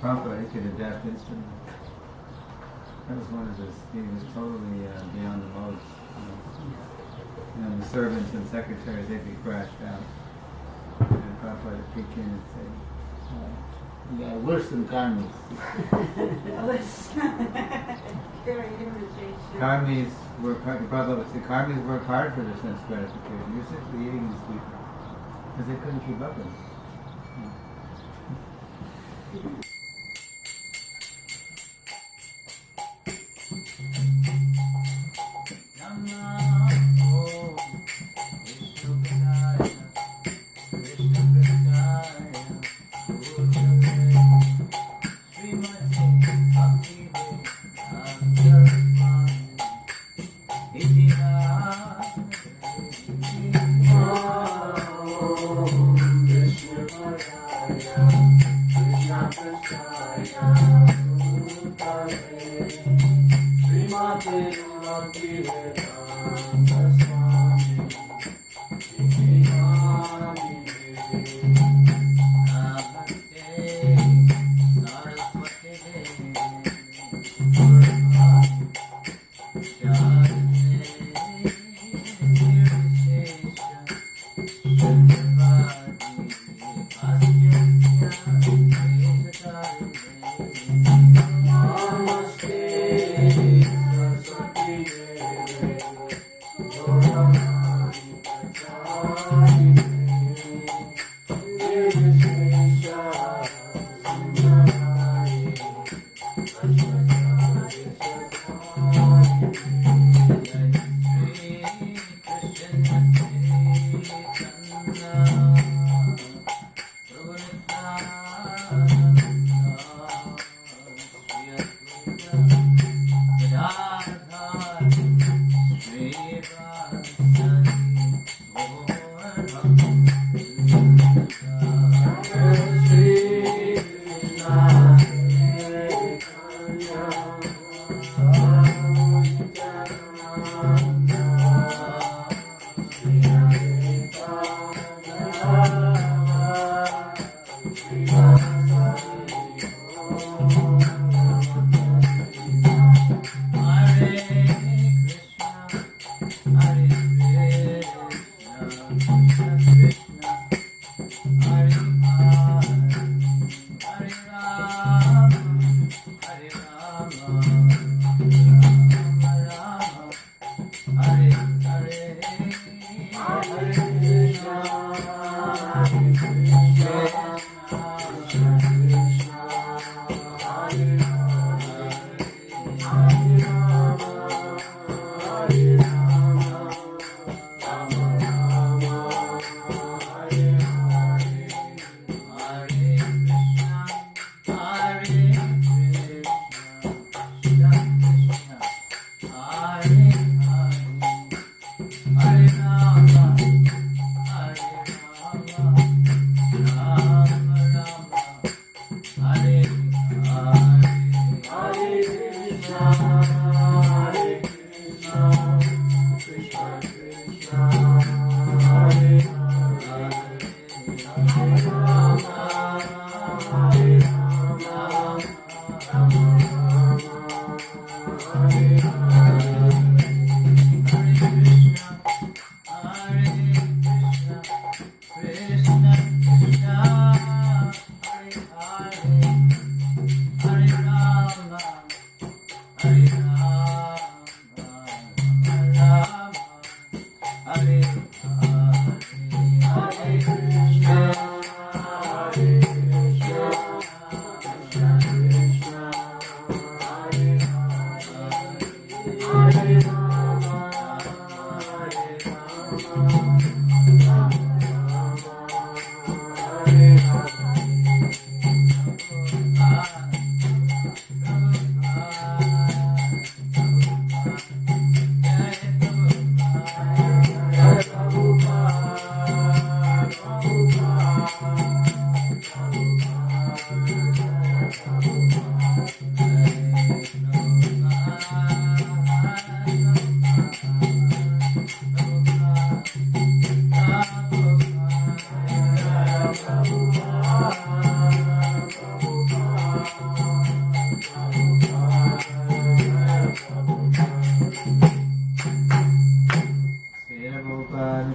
Prabhupada, he could adapt instruments. That was one of his, he was totally beyond the modes. The servants and secretaries, they'd be crashed out. And Prabhupada would peek in and say, yeah, worse than karmis. Karmis work hard, Prabhupada would say, karmis work hard for their sense gratification. You're simply eating these people. Because they couldn't keep up with it.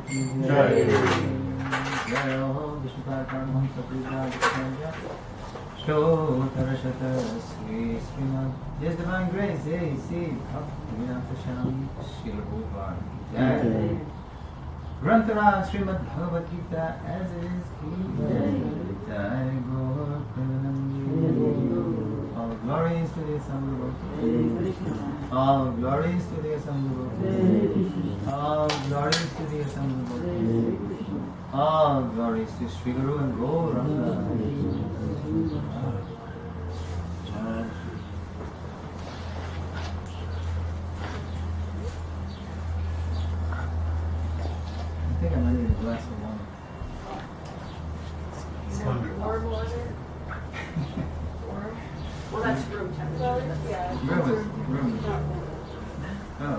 ki jai. Jai Ho Vishnupada Paramahamsa Pujya Vishnupada Shlotarashata Sri Srimad His Divine Grace A.C. Bhakti Sham Shilabhuvar Jai. Grantara Srimad Bhagavad Gita as it is Ki Jai Gaur Premanandi. All glories to the Assembled Lord. All glories to the Assembled Lord. All glories to the Assembled Lord. All glories to Sri Guru and Gauranga. I think I might need a glass of water. Warm water? Warm? Well, that's room temperature. Yeah. Room. Oh.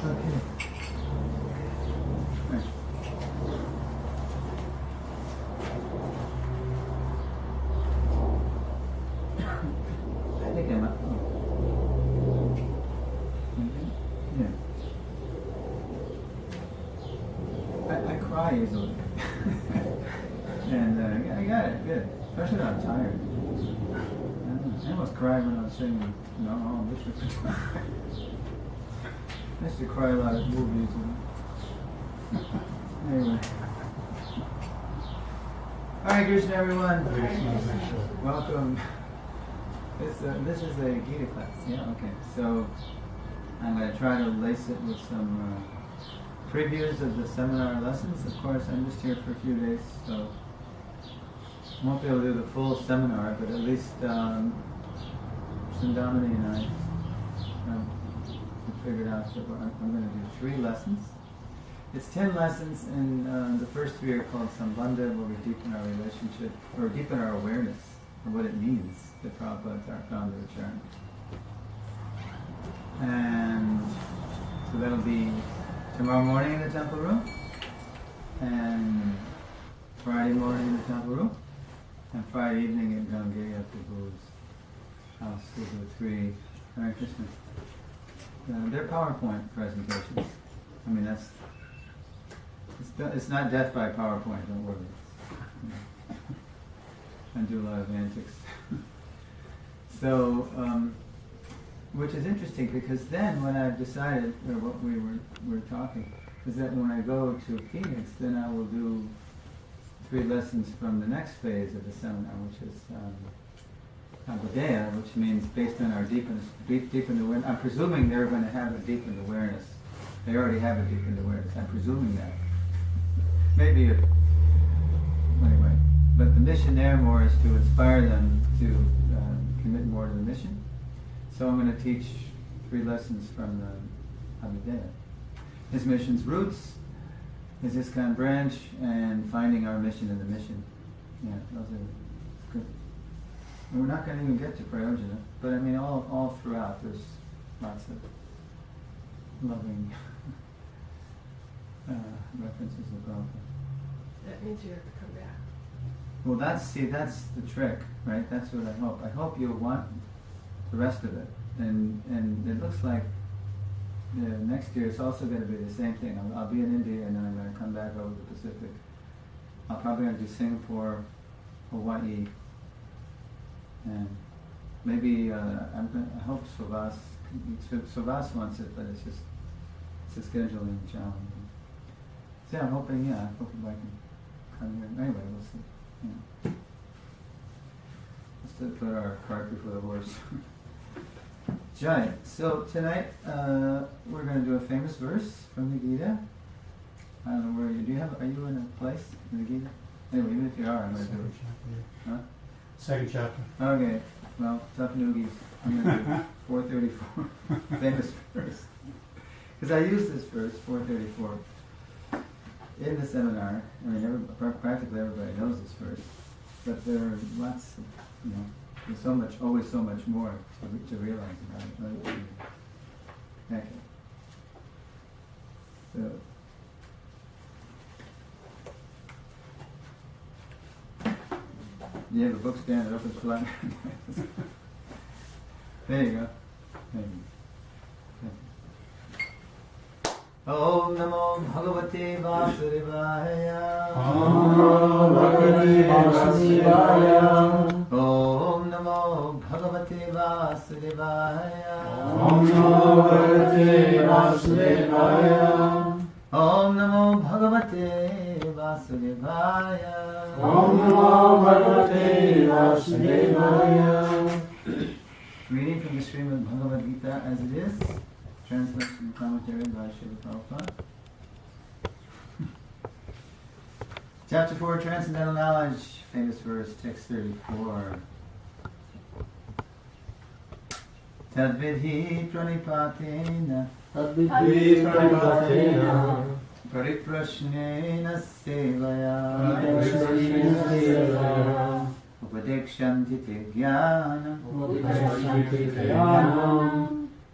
Okay. Right. I think I'm up. Yeah. I cry easily. And I got it, good. Especially when I'm tired. I almost cried when I was singing No Bishop. I used to cry a lot at movies. Anyway. Hare Krishna, everyone. Welcome. This is a Gita class. Yeah, okay. So I'm going to try to lace it with some previews of the seminar lessons. Of course, I'm just here for a few days, so I won't be able to do the full seminar, but at least Sundamani and I figured out that I'm going to do 3 lessons. It's 10 lessons, and the first 3 are called Sambandha, where we deepen our relationship, or deepen our awareness of what it means that Prabhupada found the Charan. And so that'll be tomorrow morning in the temple room, and Friday morning in the temple room, and Friday evening at Gangaya Prabhu's house. We'll do 3 Hare Krishna. They're PowerPoint presentations. I mean, it's not death by PowerPoint, don't worry. I do a lot of antics. So, which is interesting, because then when I've decided, or what we were talking, is that when I go to Phoenix, then I will do 3 lessons from the next phase of the seminar, which is Abhidheya, which means based on our deepened awareness. I'm presuming they're going to have a deepened awareness. They already have a deepened awareness. I'm presuming that. Maybe anyway. But the mission there more is to inspire them to commit more to the mission. So I'm going to teach 3 lessons from the Abhidheya. His mission's roots, his ISKCON branch, and finding our mission in the mission. Yeah, those are good. And we're not going to even get to Prayojana, but I mean all throughout there's lots of loving references of Prabhupada. That means you have to come back. Well, that's the trick, right? That's what I hope. I hope you'll want the rest of it. And it looks like next year it's also going to be the same thing. I'll be in India, and then I'm going to come back over the Pacific. I'll probably going to do Singapore, Hawaii, and maybe I hope Suvas wants it, but it's a scheduling challenge. So yeah, I'm hoping I can come here. Anyway, we'll see. Yeah. Let's just put our cart before the horse. Jai. So tonight we're going to do a famous verse from the Gita. I don't know where you are you in a place in the Gita? Anyway, even if you are, I'm going to do it. Huh? Second chapter. Okay. Well, tough noogies. I'm going to do 434. Famous verse. Because I use this verse, 434, in the seminar. I mean, practically everybody knows this verse. But there are lots of, there's always so much more to realize about it. Right? Okay. So, you have a book stand that opens flat. There you go. Thank you. Om Namo Bhagavate Vasudevaya. Om Bhagavate Vasudevaya. Om Namo Bhagavate Vasudevaya. Om Namo Bhagavate Vasudevaya. Om Namo Bhagavate Vasudevaya. Om Namo Bhagavate Vasudevaya. Reading from the Srimad Bhagavad Gita as it is, translation and commentary by Srila Prabhupada. Chapter 4, Transcendental Knowledge, famous verse, text 34. Tadvidhi pranipatena Tadvidhi pranipatena pariprashnena sevaya upadekshanti te jnanam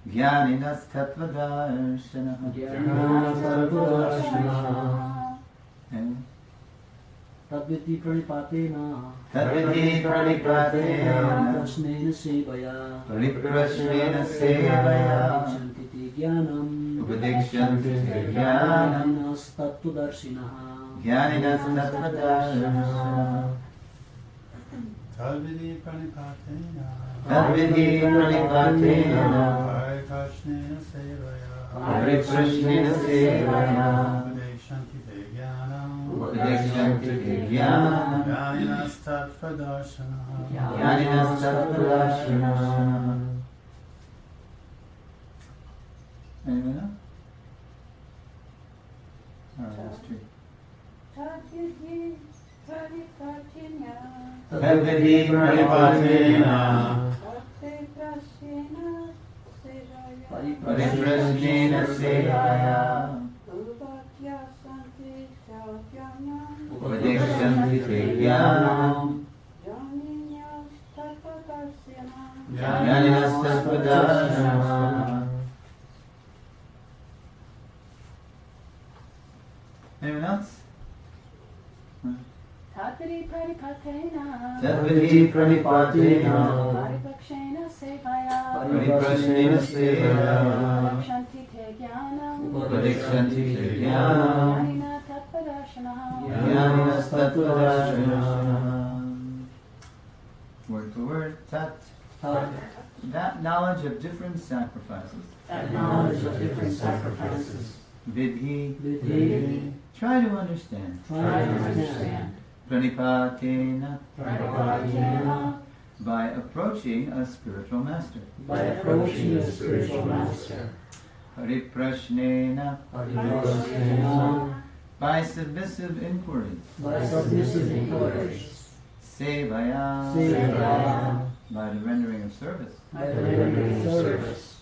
jnaninas tattvadarshanah. Tadvidhi pranipatena Tadvidhi pranipatena Prasnena sevaya pariprashnena sevaya Santiti jnanam upadekshanti te jnanam Jnaninas tattvadarshinaha jnaninas tattvadarshanah. Tadvidhi pranipatena Tadvidhi pranipatena Pariprashnena sevaya pariprashnena sevaya Upadekshanti te jnanam upadekshanti te jnanam Jnaninas tattvadarshanaha jnaninas tattvadarshanah. Anyone else? Alright, that's true. Tadvidhi pranipatena Tadvidhi pranipatena pariprashnena sevaya pariprashnena sevaya upadekshanti te jnanam upadekshanti te jnanam jnaninas tattvadarshinaha jnaninas tattvadarshanah. Anyone else? Tadvidhi pranipatena Tadvidhi pranipatena pariprashnena sevaya pariprashnena sevaya upadekshanti te jnanam upadekshanti te jnanam jnaninas tattvadarshinaha jnaninas tattvadarshanah. Word for word, tat. That knowledge of different sacrifices. That knowledge of different sacrifices. Vidhi, Vidhi, try to understand. try to understand. Pranipatena, Pranipatena, by approaching a spiritual master. by approaching a spiritual master. Pariprashnena, Pariprashnena, by submissive inquiries. by submissive inquiries. Sevaya, Sevaya, by the rendering of service. by the rendering of service.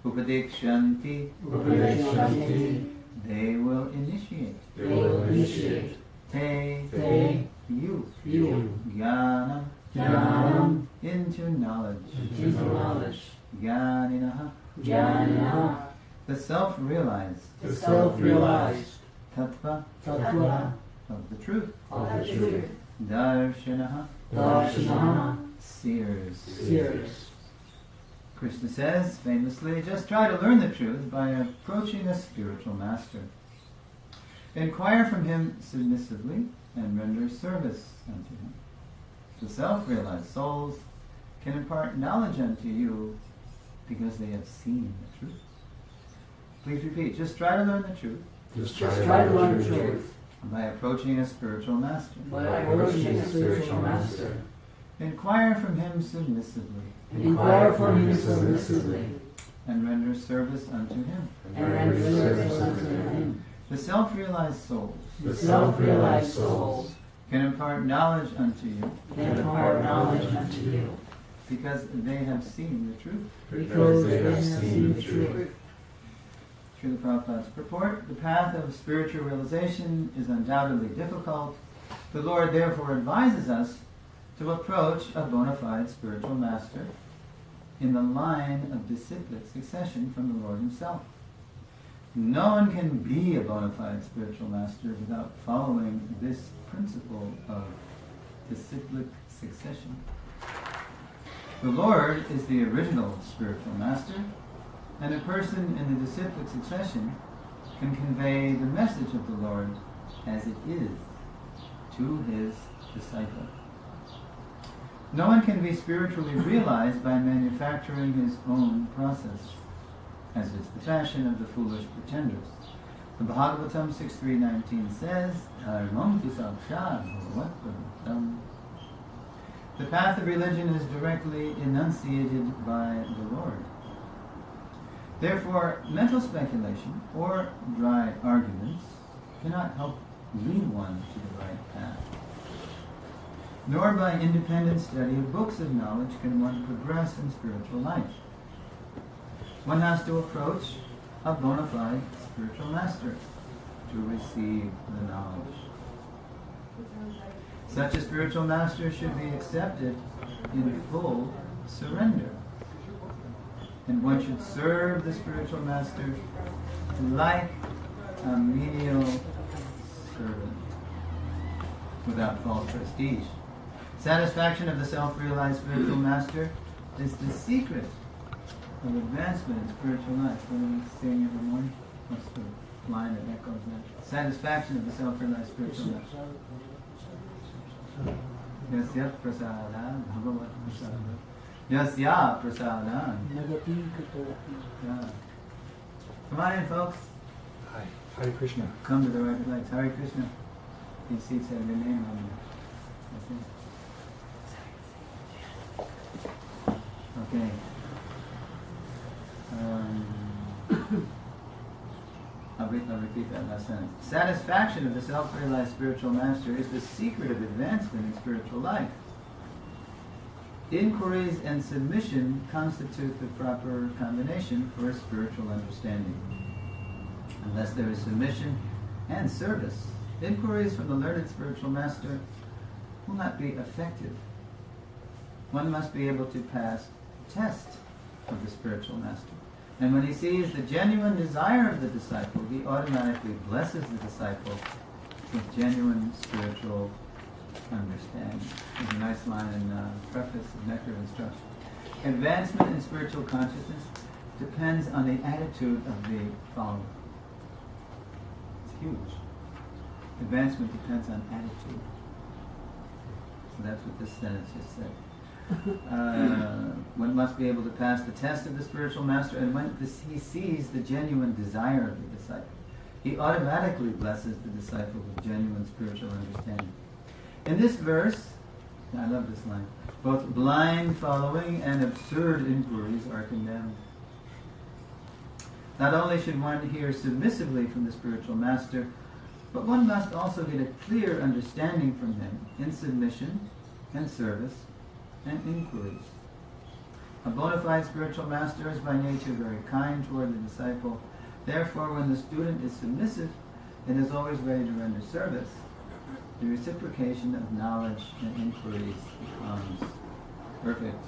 Upadekshanti, Upadekshanti, they will initiate. they will initiate. Te, They, you, you, jnanam, jnanam, into knowledge. into knowledge. Jnaninaha, Jnana, the self-realized. the self-realized. Tattva, Tattva, of the truth. of the truth. Darshanaha, Darshana, seers. seers. Krishna says, famously, just try to learn the truth by approaching a spiritual master. Inquire from him submissively and render service unto him. The self-realized souls can impart knowledge unto you because they have seen the truth. Please repeat, just try to learn the truth Just try to learn the truth by approaching a spiritual master. by approaching a spiritual master. Inquire from him submissively Inquire from him submissively and render service unto him. and render service unto him. The self-realized souls The self-realized souls can impart knowledge unto you can impart knowledge unto you because they have seen the truth. because they have seen the truth. Srila Prabhupada's purport, the path of spiritual realization is undoubtedly difficult. The Lord therefore advises us to approach a bona fide spiritual master in the line of disciplic succession from the Lord himself. No one can be a bona fide spiritual master without following this principle of disciplic succession. The Lord is the original spiritual master, and a person in the disciplic succession can convey the message of the Lord as it is to his disciple. No one can be spiritually realized by manufacturing his own process, as is the fashion of the foolish pretenders. The Bhagavatam 6.3.19 says, "Dharmam tu sakshat bhagavat." The path of religion is directly enunciated by the Lord. Therefore, mental speculation or dry arguments cannot help lead one to the right path. Nor by independent study of books of knowledge can one progress in spiritual life. One has to approach a bona fide spiritual master to receive the knowledge. Such a spiritual master should be accepted in full surrender. And one should serve the spiritual master like a menial servant, without false prestige. Satisfaction of the self-realized spiritual master is the secret of advancement in spiritual life. What do we sing every morning? What's the line that echoes that? Satisfaction of the self-realized spiritual master. Yasya prasada bhagavat prasada. Yasya prasada. Yeah. Come on in, folks. Hi. Hare Krishna. Come to the right place. Hare Krishna. These seats have your name on them. Okay. I'll repeat that last sentence. Satisfaction of the self-realized spiritual master is the secret of advancement in spiritual life. Inquiries and submission constitute the proper combination for spiritual understanding. Unless there is submission and service, inquiries from the learned spiritual master will not be effective. One must be able to pass the test of the spiritual master. And when he sees the genuine desire of the disciple, he automatically blesses the disciple with genuine spiritual understanding. There's a nice line in the preface of Nectar of Instruction. Advancement in spiritual consciousness depends on the attitude of the follower. It's huge. Advancement depends on attitude. So that's what this sentence just said. One must be able to pass the test of the spiritual master, and when he sees the genuine desire of the disciple, he automatically blesses the disciple with genuine spiritual understanding. In this verse, I love this line, both blind following and absurd inquiries are condemned. Not only should one hear submissively from the spiritual master, but one must also get a clear understanding from him in submission and service and inquiries. A bona fide spiritual master is by nature very kind toward the disciple. Therefore, when the student is submissive and is always ready to render service, the reciprocation of knowledge and inquiries becomes perfect.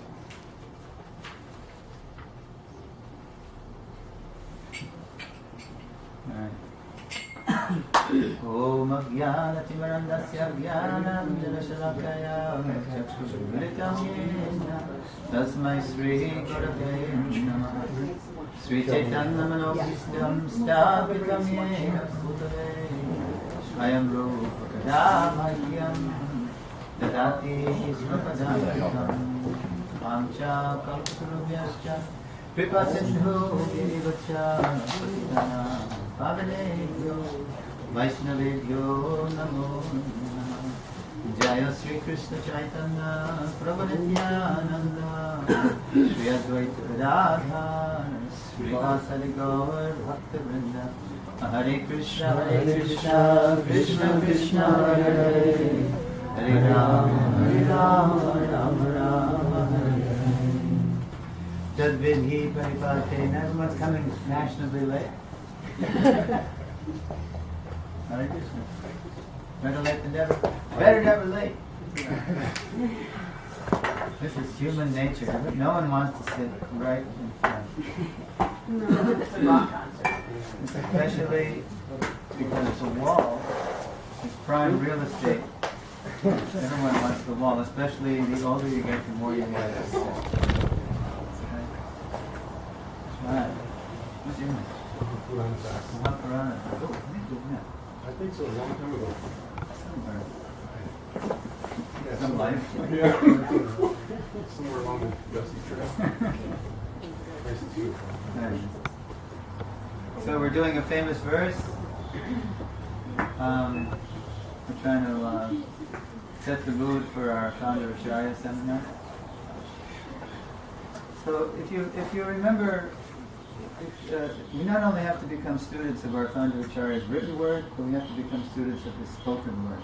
All right. Om Ajnanatimirandasya Jnananjanashalakaya Chakshurmilitam Yena Tasmai Sri Gurave Namah Sri Chaitanya Manobhistam Sthapitam Yena Bhutale Swayam Rupa Kadamahyam Dadati Svapadamahyam Amcha Kalpurubhyascha Kripa Sindhu Girivacha Putana Pavanebhyo Vaishnavebhyo Namo Namah Jaya Sri Krishna Chaitanya Prabhu Nityananda Sri Advaita Radha Sri Vasari Gaur Bhakta Vrinda Hare Krishna Krishna Krishna Hare Hare Hare Rama Rama Rama Hare Hare Tadvidhi Paripatena. Everyone's coming fashionably late. Hare Krishna. Better late than never. Better never late. This is human nature. No one wants to sit right in front. No, it's a rock concert. Especially because it's a wall. It's prime real estate. Everyone wants the wall, especially the older you get, the more you want to sit. Right. What's your name? Purana facts. Mahaparana. Oh, I think we have. I think so, a long time ago. Somewhere. Yeah, Some life. Yeah. Somewhere along the Dusty Trail. Nice to see you. Nice. So we're doing a famous verse. We're trying to set the mood for our Founder Acharya seminar. So if you remember, we not only have to become students of our Founder Acharya's written word, but we have to become students of his spoken word.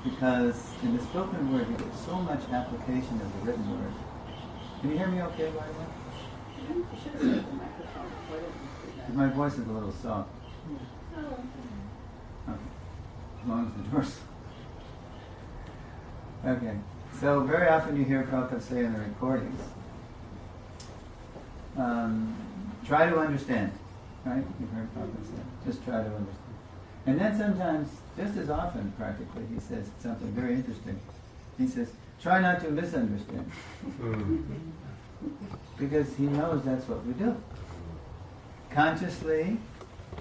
Because in the spoken word, you get so much application of the written word. Can you hear me okay, by the way? You should have said the microphone. Why didn't you do that? My voice is a little soft. Oh, Okay. As long as the door's... Okay. So very often you hear Prabhupada say in the recordings, try to understand. Right? You've heard Prabhupada say, just try to understand. And then sometimes, just as often practically, he says something very interesting. He says, try not to misunderstand. Because he knows that's what we do. Consciously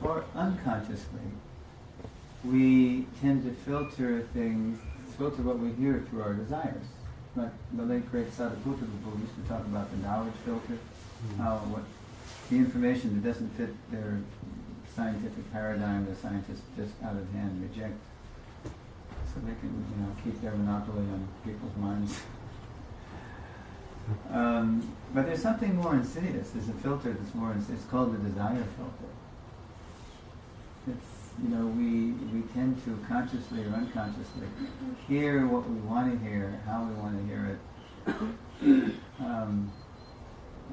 or unconsciously, we tend to filter what we hear through our desires. Like the late great Sadhguru Prabhu used to talk about the knowledge filter, how the information that doesn't fit their scientific paradigm, the scientists just out of hand reject, so they can keep their monopoly on people's minds. But there's something more insidious. There's a filter that's more insidious. It's called the desire filter. It's, we tend to consciously or unconsciously hear what we want to hear, how we want to hear it.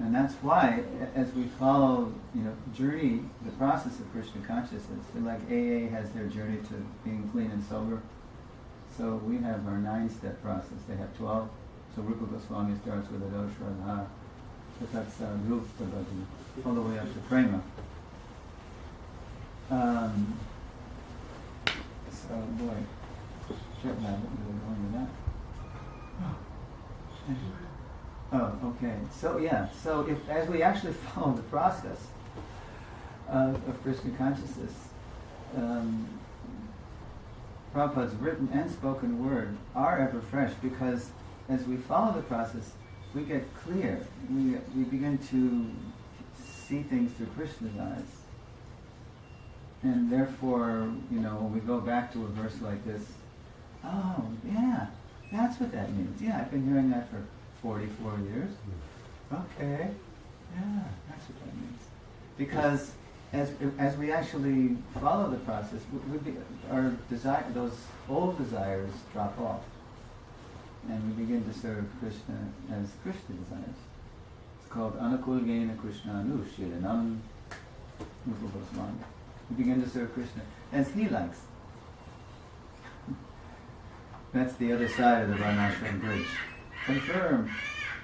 And that's why, as we follow, the process of Krishna consciousness, like AA has their journey to being clean and sober. So we have our 9-step process. They have 12. So Rupa Goswami starts with Ado Shraddha, so that's Rupa Bhajana, all the way up to Prema. So boy, jet lag, what was I going with that? Oh, okay. So if as we actually follow the process of Krishna consciousness, Prabhupada's written and spoken word are ever fresh, because as we follow the process, we get clear. We begin to see things through Krishna's eyes. And therefore, when we go back to a verse like this, oh, yeah, that's what that means. Yeah, I've been hearing that for 44 years. Okay, yeah, that's what that means. Because as we actually follow the process, those old desires drop off. And we begin to serve Krishna as Krishna desires. It's called Anukul Gena Krishna Anushilanam Rupa Goswami. We begin to serve Krishna as he likes. That's the other side of the Varnashram bridge. Confirm.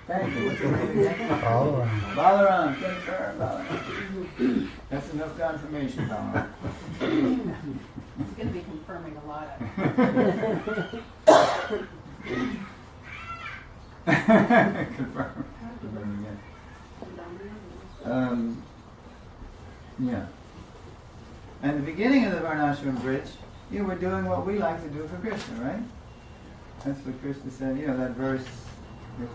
Thank you. What's your name again? Balaram. Balaram. Confirm, Balaram. That's enough confirmation, Balaram. he's going to be confirming a lot of Confirm. Confirm again. Yeah. And the beginning of the Varnashram bridge, we're doing what we like to do for Krishna, right? That's what Krishna said, that verse,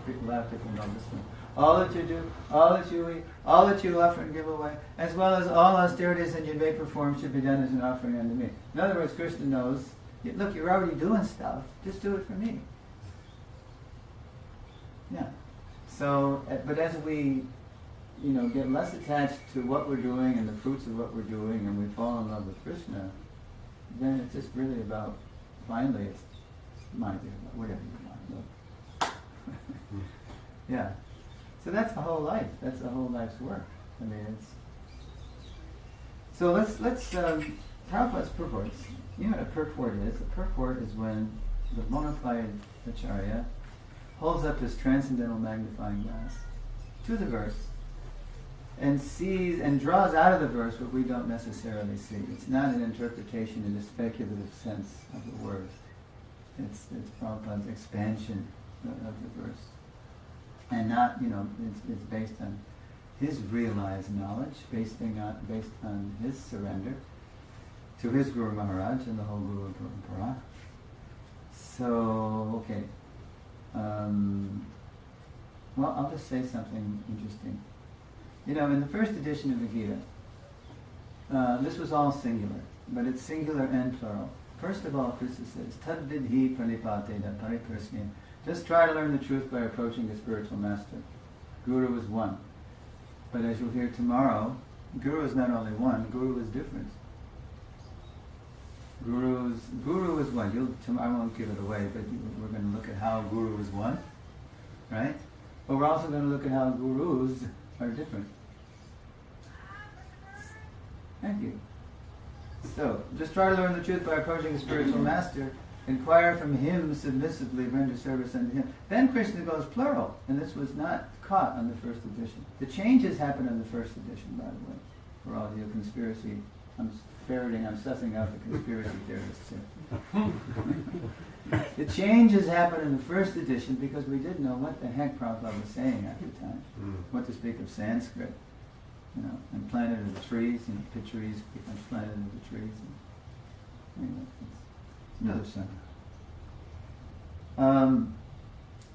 people laugh at about this one. All that you do, all that you eat, all that you offer and give away, as well as all austerities that you may perform should be done as an offering unto me. In other words, Krishna knows, look, you're already doing stuff, just do it for me. Yeah. So, but as we, get less attached to what we're doing and the fruits of what we're doing, and we fall in love with Krishna, then it's just really about, finally, it's my dear, whatever you want. Look. Yeah. So that's the whole life. That's the whole life's work. I mean, it's... So let's Prabhupada's purports. You know what a purport is? A purport is when the bona fide acharya holds up his transcendental magnifying glass to the verse and sees and draws out of the verse what we don't necessarily see. It's not an interpretation in the speculative sense of the word. It's Prabhupada's expansion of the verse. And not, it's based on his realized knowledge based on his surrender to his Guru Maharaj and the whole Guru Parampara. So, okay. Well, I'll just say something interesting. You know, in the first edition of the Gita, this was all singular, but it's singular and plural. First of all, Krishna says, Tad vidhi pranipatena pariprasmin. Just try to learn the truth by approaching a spiritual master. Guru is one. But as you'll hear tomorrow, Guru is not only one, Guru is different. Guru is one. I won't give it away, but we're going to look at how Guru is one, right? But we're also going to look at how Gurus are different. Thank you. So, just try to learn the truth by approaching a spiritual master. Inquire from him submissively, render service unto him. Then Krishna goes plural, and this was not caught on the first edition. The changes happened on the first edition, by the way, for all you conspiracy. I'm sussing out the conspiracy theorists here. The changes happened in the first edition because we didn't know what the heck Prabhupada was saying at the time. What to speak of Sanskrit, and Planet of the Trees, Pitcheries becomes Planet of the Trees. Anyway, it's another sentence.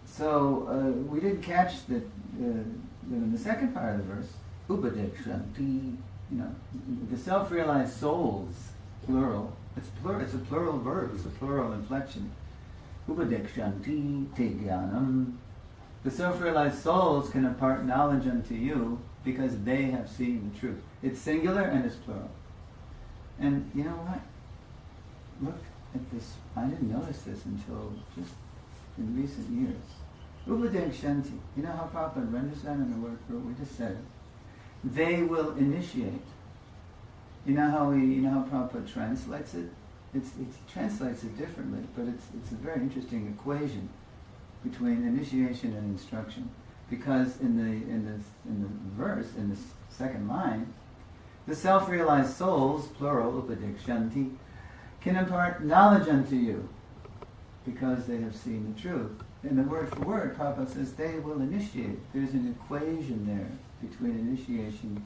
So we didn't catch that in the second part of the verse, Upadekshanti, the self-realized souls, plural. It's a plural verb. It's a plural inflection. Upadekshanti te jnanam. The self-realized souls can impart knowledge unto you because they have seen the truth. It's singular and it's plural. And you know what? Look at this. I didn't notice this until just in recent years. Upadekshanti. You know how Prabhupada renders that in the word for we just said it. They will initiate. You know how Prabhupada translates it? He translates it differently, but it's a very interesting equation between initiation and instruction. Because in the verse, in the second line, the self-realized souls, plural, upadekshanti, can impart knowledge unto you because they have seen the truth. In the word for word, Prabhupada says they will initiate. There's an equation there between initiation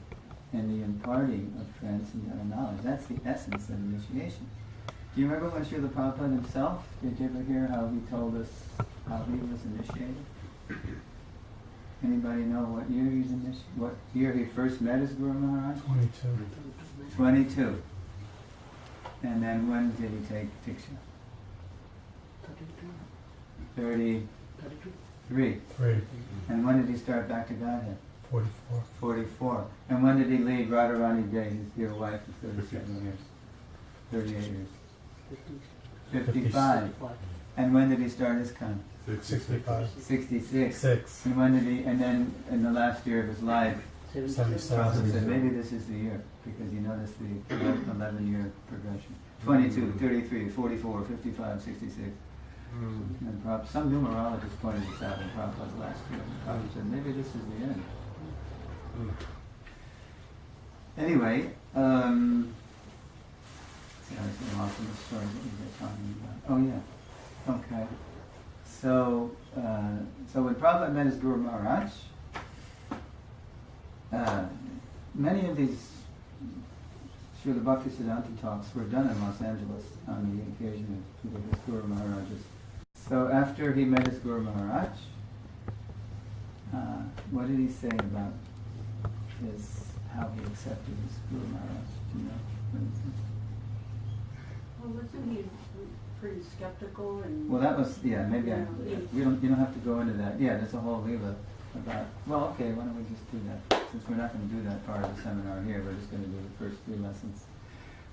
and the imparting of transcendental knowledge. That's the essence of initiation. Do you remember when Srila Prabhupada himself, did you ever hear how he told us how he was initiated? Anybody know what year he's initiated? What year he first met his Guru Maharaj? 22. And then when did he take Diksha? 33. And when did he start back to Godhead? 44. And when did he leave Radharani Day, his dear wife, for 37 years? 38 years. 55. And when did he start his con? 65. 66. And when did he? And then in the last year of his life, 77. said maybe this is the year because you notice the 11-year progression. 22, 33, 44, 55, 66. And some numerologists pointed this out in Prabhupada's last year. Prabhupada said maybe this is the end. Anyway, see, I was getting lost in the story that we were talking about. Oh yeah, okay. So when Prabhupada met his Guru Maharaj, many of these Srila Bhaktisiddhanta talks were done in Los Angeles on the occasion of his Guru Maharaj's. So after he met his Guru Maharaj, what did he say about how he accepted his Guru Maharaj? Do you know what he said? Well, wasn't he pretty skeptical and? Well, that was maybe you don't have to go into that. Yeah, there's a whole Leela about. Well, okay, why don't we just do that? Since we're not going to do that part of the seminar here, we're just going to do the first 3 lessons.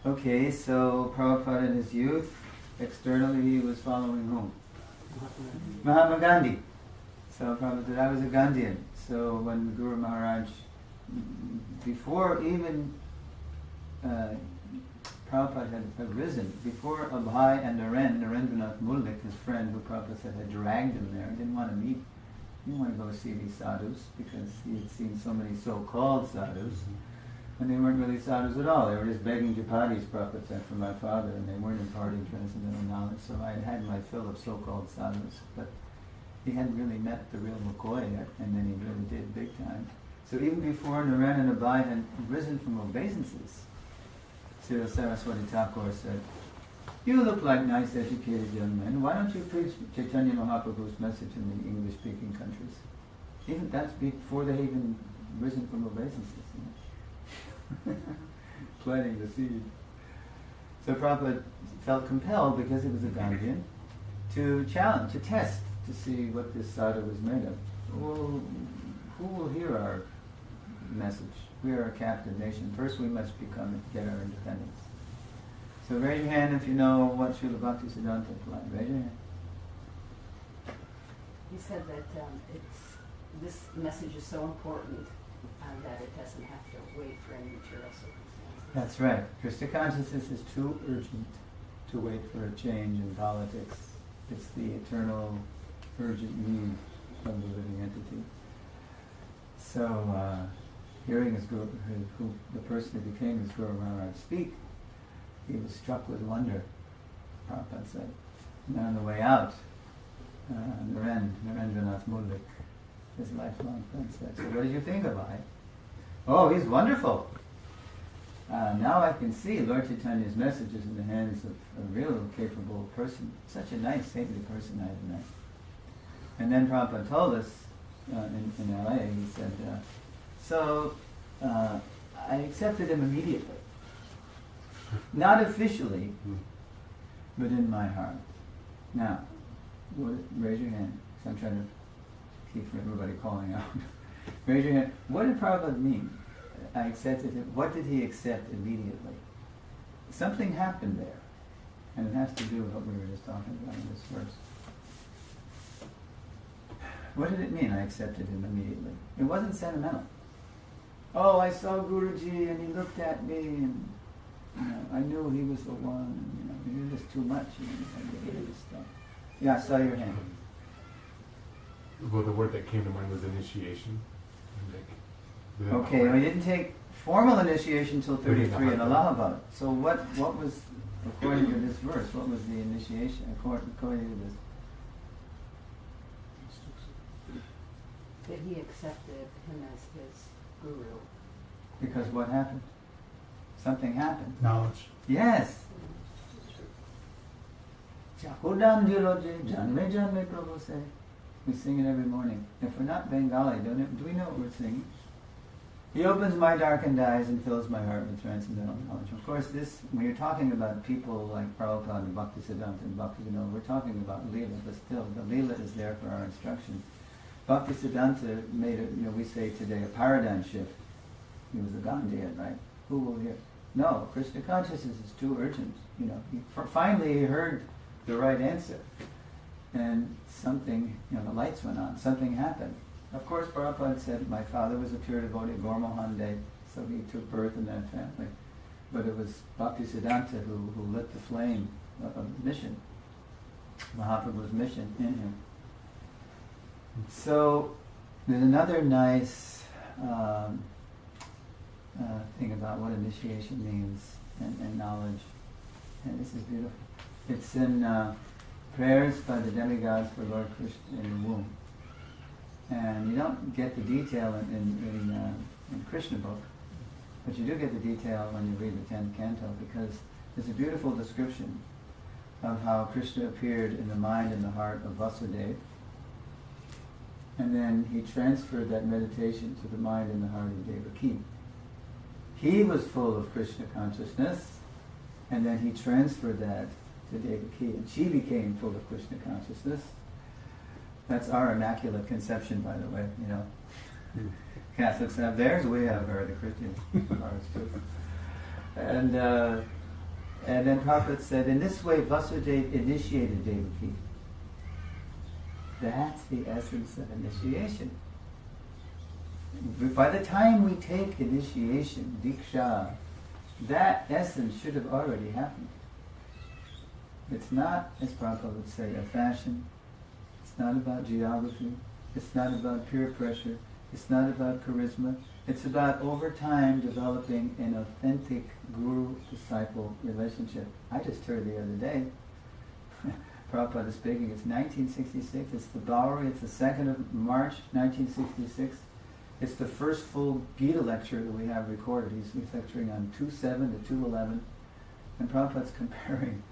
Okay, so Prabhupada in his youth, externally he was following whom? Mahatma Gandhi. So Prabhupada said, I was a Gandhian. So when the Guru Maharaj, before even Prabhupada had arisen, before Abhay and Narendranath Mullik, his friend who Prabhupada said had dragged him there, didn't want to meet, he didn't want to go see these sadhus because he had seen so many so-called sadhus, and they weren't really sadhus at all. They were just begging japatis, Prabhupada said, from my father, and they weren't imparting transcendental knowledge. So I had had my fill of so-called sadhus, but he hadn't really met the real McCoy yet, and then he really did big time. So even before Naren and Abai had risen from obeisances, Suresvara Prabhu said, "You look like nice, educated young men. Why don't you preach Chaitanya Mahaprabhu's message in the English-speaking countries?" Even that's before they even risen from obeisances, you know? Planting the seed. So Prabhupada felt compelled, because he was a Gandhian, to challenge, to test, to see what this sadhu was made of. Well, who will hear our message? We are a captive nation. First we must get our independence. So raise your hand if you know what Srila Bhaktisiddhanta implied. Raise your hand. He said that this message is so important that it doesn't have to wait for any material circumstances. That's right. Krishna consciousness is too urgent to wait for a change in politics. It's the eternal, urgent need of the living entity. So, hearing his guru, the person who became his Guru Maharaj speak, he was struck with wonder, Prabhupada said. And then on the way out, Narendranath Mullik, his lifelong friend, said, "So what did you think of I?" "Oh, he's wonderful. Now I can see Lord Chaitanya's message is in the hands of a real capable person. Such a nice, saintly person I have met." And then Prabhupada told us in LA, he said, I accepted him immediately. Not officially, but in my heart. Now, raise your hand. So I'm trying to keep from everybody calling out. Raise your hand. What did Prabhupada mean? I accepted him. What did he accept immediately? Something happened there. And it has to do with what we were just talking about in this verse. What did it mean, I accepted him immediately? It wasn't sentimental. Oh, I saw Guruji and he looked at me and I knew he was the one. He was just too much. I hated this stuff. Yeah, I saw your hand. Well, the word that came to mind was initiation. Okay, we didn't take formal initiation until 33 in Allahabad. So what was, according to this verse, what was the initiation according to this? That he accepted him as his guru. Because what happened? Something happened. Knowledge. Yes. Chakudam Jiroje, Janme Janme Prabhu say. We sing it every morning. If we're not Bengali, do we know what we're singing? He opens my darkened eyes and fills my heart with transcendental knowledge. Of course, when you're talking about people like Prabhupada and Bhaktisiddhanta and Bhaktivinoda, we're talking about Leela, but still, the Leela is there for our instruction. Bhaktisiddhanta made we say today, a paradigm shift. He was a Gandhian, right? Who will hear? No, Krishna consciousness is too urgent. Finally he heard the right answer. And something, the lights went on. Something happened. Of course, Prabhupada said, my father was a pure devotee, Gormohande, so he took birth in that family. But it was Bhaktisiddhanta who lit the flame of the mission, Mahaprabhu's mission in him. So, there's another nice thing about what initiation means and knowledge. And this is beautiful. It's in Prayers by the Demigods for Lord Krishna in the Womb. And you don't get the detail in Krishna book, but you do get the detail when you read the 10th canto, because there's a beautiful description of how Krishna appeared in the mind and the heart of Vasudeva, and then he transferred that meditation to the mind and the heart of Devaki. He was full of Krishna consciousness, and then he transferred that to Devaki, and she became full of Krishna consciousness. That's our Immaculate Conception, by the way, Catholics have theirs, we have her, the Christians have ours too. And then Prabhupada said, in this way Vasudeva initiated Devaki. That's the essence of initiation. By the time we take initiation, Diksha, that essence should have already happened. It's not, as Prabhupada would say, a fashion. It's not about geography. It's not about peer pressure. It's not about charisma. It's about, over time, developing an authentic guru-disciple relationship. I just heard the other day, Prabhupada is speaking, it's 1966, it's the Bowery, it's the 2nd of March, 1966, It's the first full Gita lecture that we have recorded. He's lecturing on 2.7 to 2.11, and Prabhupada's comparing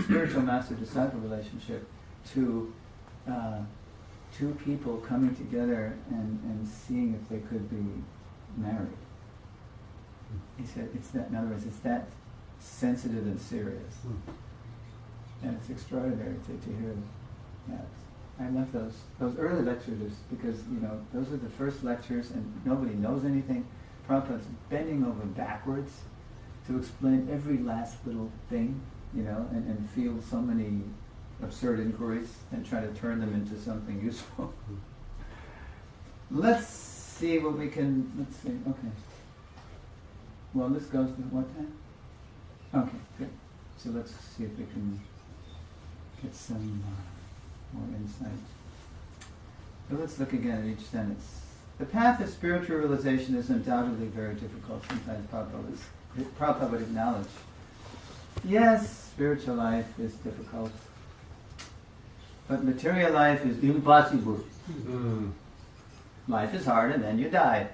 spiritual master-disciple relationship to two people coming together and seeing if they could be married. He said, it's that, in other words, it's that sensitive and serious. And it's extraordinary to hear that. I love those early lectures because, those are the first lectures and nobody knows anything. Prabhupada's bending over backwards to explain every last little thing, and field so many absurd inquiries and try to turn them into something useful. Let's see what we can, okay. Well, this goes to what time? Okay, good. So let's see if we can get some more insight. So let's look again at each sentence. The path of spiritual realization is undoubtedly very difficult. Sometimes Prabhupada would acknowledge, yes, spiritual life is difficult, but material life is impossible. Life is hard and then you die.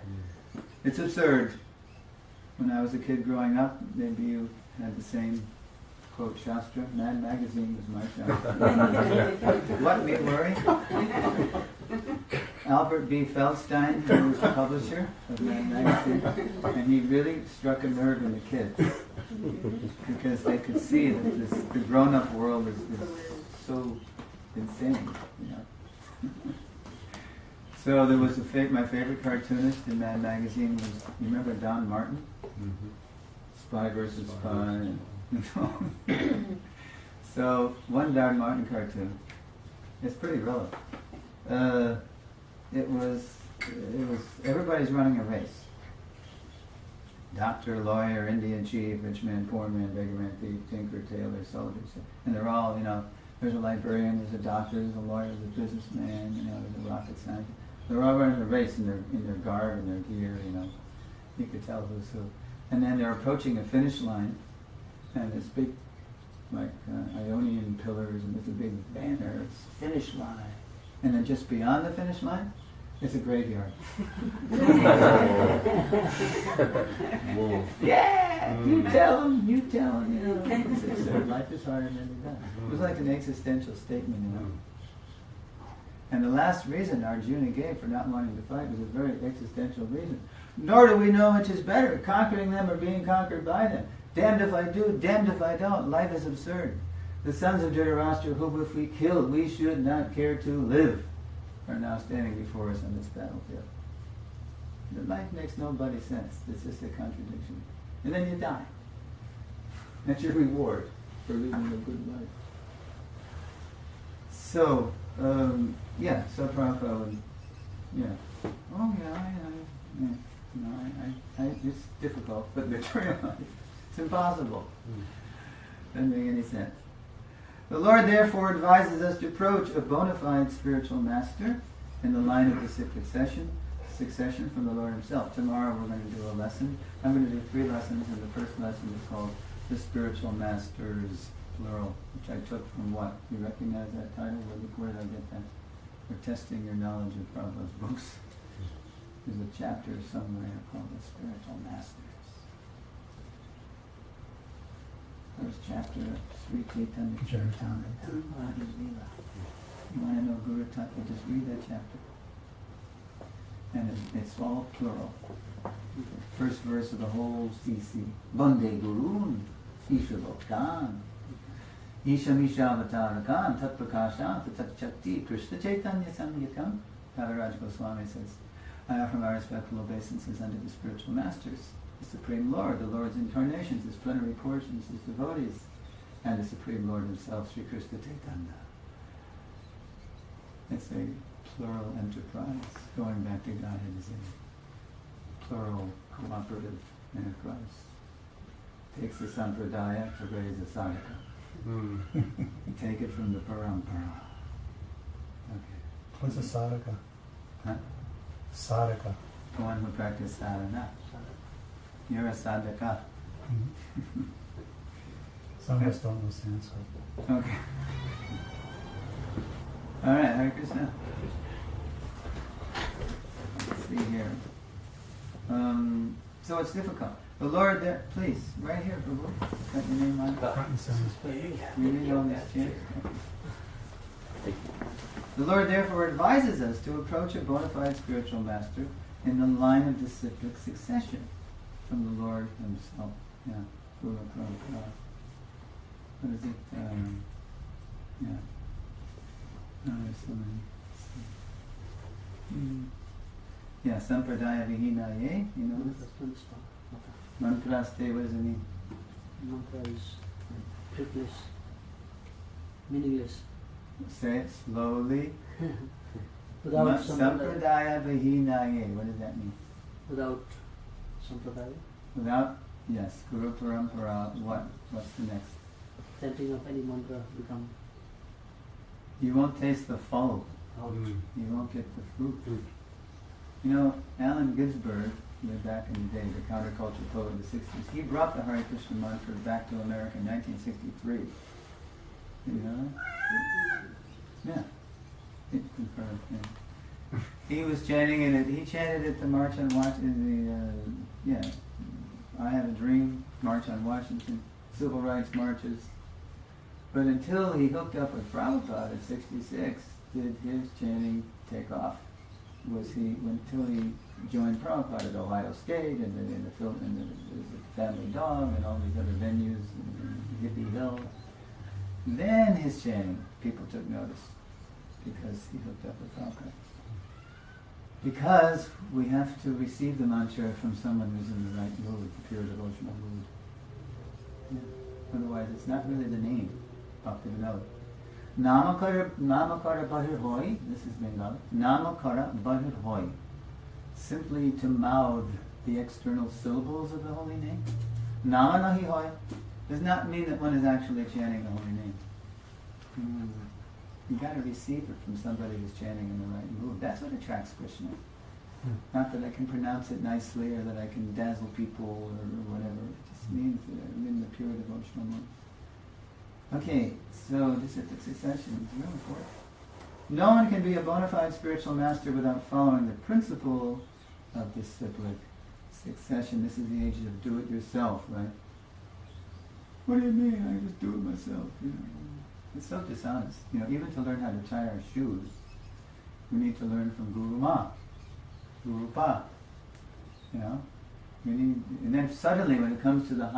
It's absurd. When I was a kid growing up, maybe you had the same quote, Shastra. Mad Magazine was my Shastra. What, me worry? Albert B. Feldstein, who was the publisher of Mad Magazine, and he really struck a nerve in the kids because they could see that the grown-up world is so insane, So there was my favorite cartoonist in Mad Magazine was, you remember Don Martin? Spy versus Spy. So one Don Martin cartoon, it's pretty relevant. It was everybody's running a race. Doctor, lawyer, Indian chief, rich man, poor man, beggar man, thief, tinker, tailor, soldier, and they're all, there's a librarian, there's a doctor, there's a lawyer, there's a businessman, there's a rocket scientist. They're all running a race in their garb and their gear, You could tell who's who. And then they're approaching a finish line, and this big, Ionian pillars, and there's a big banner, it's finish line. And then just beyond the finish line, it's a graveyard. Yeah! You tell them, life is harder than you die. It was like an existential statement, And the last reason Arjuna gave for not wanting to fight was a very existential reason. Nor do we know which is better, conquering them or being conquered by them. Damned if I do, damned if I don't. Life is absurd. The sons of Dhritarashtra, whom if we killed, we should not care to live, are now standing before us on this battlefield. The life makes nobody sense. It's just a contradiction. And then you die. That's your reward for living a good life. So, so Prabhupada would, it's difficult, but material life, it's impossible. Doesn't make any sense. The Lord therefore advises us to approach a bona fide spiritual master in the line of the succession from the Lord himself. Tomorrow we're going to do a lesson. I'm going to do 3 lessons, and the first lesson is called The Spiritual Masters, plural, which I took from what? You recognize that title? Where did I get that? We're testing your knowledge of Prabhupada's books. There's a chapter somewhere called The Spiritual Masters. First chapter of Sri Chaitanya Charitamrita. You want to know Guru Tattva, just read that chapter. And it's all plural. First verse of the whole CC. Vande Gurun, Isha Bhaktan, Isha Misha Avatarakan, Tat Prakashant, Tat Chakti, Krishna Chaitanya Samyakam. Kaviraj Goswami says, I offer my respectful obeisances unto the spiritual masters, the Supreme Lord, the Lord's incarnations, His plenary portions, His devotees, and the Supreme Lord Himself, Sri Krishna Chaitanya. It's a plural enterprise. Going back to Godhead is a plural cooperative enterprise. Takes the sampradaya to raise a sadhaka. Take it from the parampara. Okay. What's a sadhaka? Huh? Sadhaka. The one who practices sadhana. You're a sadhaka. Some of us don't know Sanskrit. Okay. All right, Hare Krishna. see here. So it's difficult. The Lord there, please, right here, Prabhu. Got your name on it? Front and center. You read on this chant? The Lord therefore advises us to approach a bona fide spiritual master in the line of disciplic succession from the Lord Himself. Yeah, Guru Prabhupada. What is it? Yeah. There's so many. Yeah, Sampradaya Vihinaye. You know this? Mantraste, what does it mean? Mantra is fruitless, meaningless. Say it slowly. Without sampradaya. Sampradaya Vihinaye. What does that mean? Without sampradaya. Without, yes, Guru Parampara, what? What's the next? Chanting of any mantra become You won't taste the fol. out. You won't get the fruit. You know, Allen Ginsberg, way back in the day, the counterculture poet of the 60s, he brought the Hare Krishna mantra back to America in 1963. You know? Yeah. He was chanting it. He chanted it the March on Washington. I Have a Dream, March on Washington, Civil Rights marches. But until he hooked up with Prabhupada at 66, did his chanting take off? Until he joined Prabhupada at Ohio State and the Family Dog and all these other venues, and Hippie Hill. Then his chanting, people took notice because he hooked up with Prabhupada. Because we have to receive the mantra from someone who's in the right mood, the pure devotional mood. Yeah. Otherwise, it's not really the name. Bhaktivinoda. Namakara Bahir Hoy, this is Bengali. Namakara Bahir Hoy. Simply to mouth the external syllables of the holy name. Nama Nahi Hoy does not mean that one is actually chanting the holy name. You got to receive it from somebody who's chanting in the right mood. That's what attracts Krishna. Not that I can pronounce it nicely or that I can dazzle people or whatever. It just means that I'm in the pure devotional mood. Okay, so disciplic succession is real important. No one can be a bona fide spiritual master without following the principle of disciplic succession. This is the age of do it yourself, right? What do you mean? I just do it myself. You know, it's so dishonest. You know, even to learn how to tie our shoes, we need to learn from Guru Ma, Guru Pa. You know, and then suddenly, when it comes to the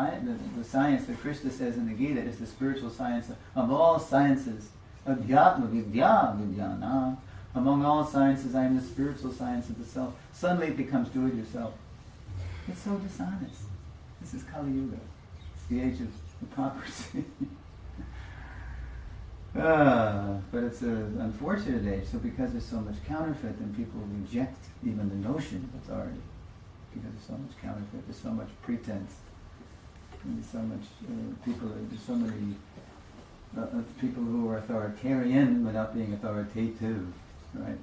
science that Krishna says in the Gita is the spiritual science of all sciences, Adhyatma Vidya Vidyana. Among all sciences, I am the spiritual science of the self. Suddenly it becomes do it yourself. It's so dishonest. This is Kali Yuga. It's the age of hypocrisy. But it's an unfortunate age. So because there's so much counterfeit, then people reject even the notion of authority. Because there's so much counterfeit, there's so much pretense, and there's so much there's so many people who are authoritarian without being authoritative, right?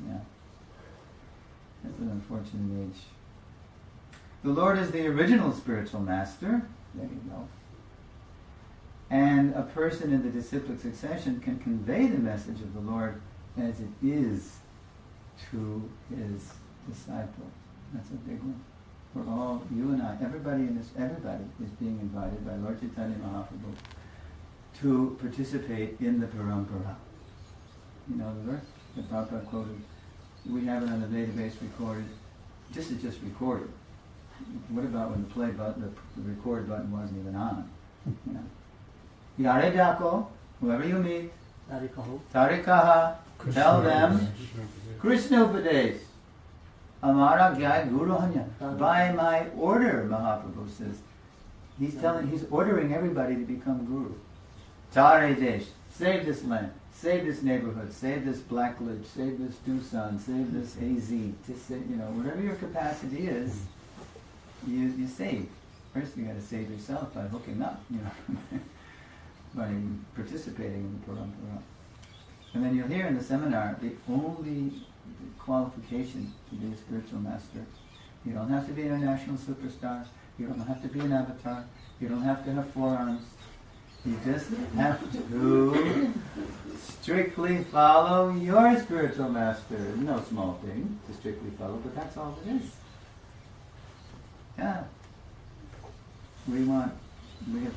Yeah. That's an unfortunate age. The Lord is the original spiritual master. There you go. And a person in the disciplic succession can convey the message of the Lord as it is to his disciple. That's a big one. We're all, you and I, everybody is being invited by Lord Chaitanya Mahaprabhu to participate in the parampara. You know the verse that Prabhupada quoted. We have it on the database recorded. This is just recorded. What about when the play button, the record button wasn't even on? You know. Yare Dako, whoever you meet, Tarikaha, tell them, Krishna Upadesh, Amara Gyai Guru Hanya. By my order, Mahaprabhu says. He's ordering everybody to become Guru. Tare Desh, save this land, save this neighborhood, save this Blackledge, save this Tucson, save this AZ, whatever your capacity is, you save. First you got to save yourself by hooking up, by participating in the parampara. And then you'll hear in the seminar, the only qualification to be a spiritual master, you don't have to be an international superstar, you don't have to be an avatar, you don't have to have forearms, you just have to strictly follow your spiritual master. No small thing to strictly fellow, but that's all it is. Yeah. We have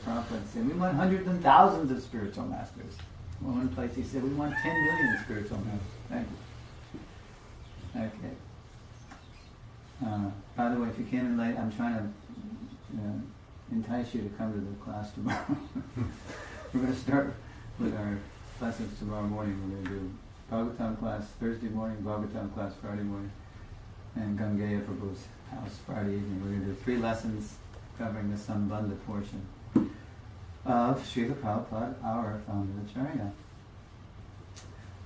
Prabhupada say, we want hundreds and thousands of spiritual masters. Well, one place he said, we want 10 million spiritual masters. Thank you. Okay. By the way, if you came in late, I'm trying to entice you to come to the class tomorrow. We're going to start with our lessons tomorrow morning. We're going to do Bhagavatam class Thursday morning, Bhagavatam class Friday morning, and Gangeya Prabhu's house Friday evening. We're going to do 3 lessons covering the Sambandha portion of Srila Prabhupada, our founder Acharya.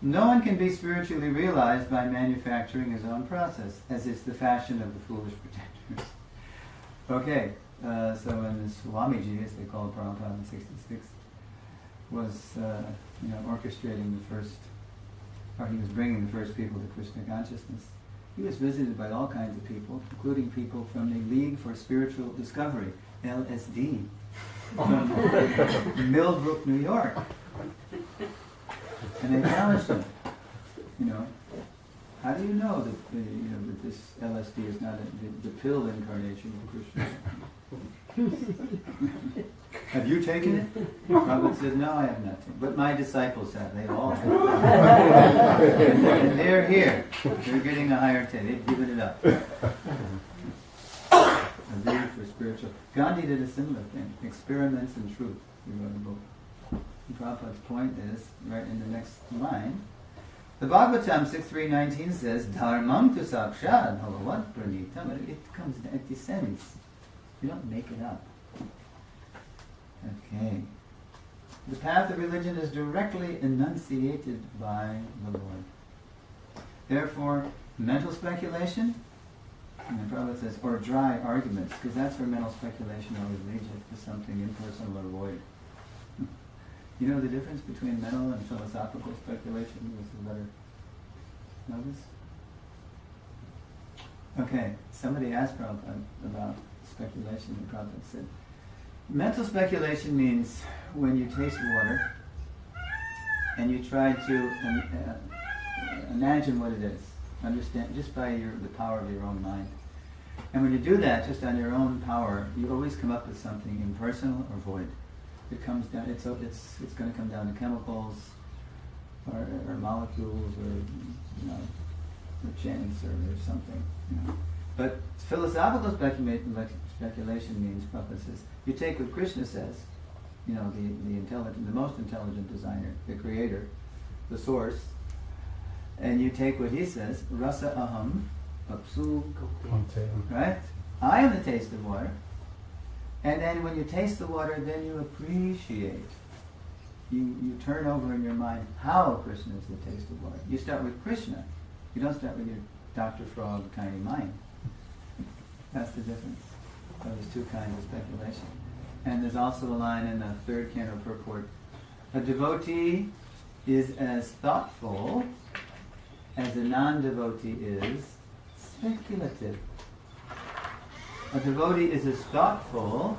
No one can be spiritually realized by manufacturing his own process, as is the fashion of the foolish pretenders. Okay, so when the Swamiji, as they called Prabhupada in '66, was orchestrating the first, or he was bringing the first people to Krishna consciousness, he was visited by all kinds of people, including people from the League for Spiritual Discovery, LSD, from Millbrook, New York. And they challenged him, how do you know that that this LSD is not the pill incarnation of Krishna? Have you taken it? Prabhupada said, no, I have not taken it. But my disciples have. They all have. And they're here. They're getting a higher taste. They've given it up. A League for Spiritual. Gandhi did a similar thing. Experiments in Truth. He wrote a book. And Prabhupada's point is, right in the next line, the Bhagavatam 6.3.19 says, Dharmam tu sakshad bhagavat pranitam. It comes, it descends. You don't make it up. Okay. The path of religion is directly enunciated by the Lord. Therefore, mental speculation, and the Prabhupada says, or dry arguments, because that's where mental speculation always leads you to something impersonal or void. You know the difference between mental and philosophical speculation? This is better. Notice? Okay, somebody asked Prabhupada about speculation, and Prabhupada said, mental speculation means when you taste water and you try to imagine what it is, understand just by the power of your own mind. And when you do that, just on your own power, you always come up with something impersonal or void. It comes down. It's going to come down to chemicals, or molecules, or or chance, or something. But philosophical speculation means, Prabhupada says, you take what Krishna says, the intelligent, the most intelligent designer, the creator, the source, and you take what he says, rasa aham, apsu, right? I am the taste of water. And then when you taste the water, then you appreciate. You turn over in your mind how Krishna is the taste of water. You start with Krishna. You don't start with your Dr. Frog tiny mind. That's the difference. So there's 2 kinds of speculation. And there's also a line in the 3rd canto purport. A devotee is as thoughtful as a non-devotee is speculative. A devotee is as thoughtful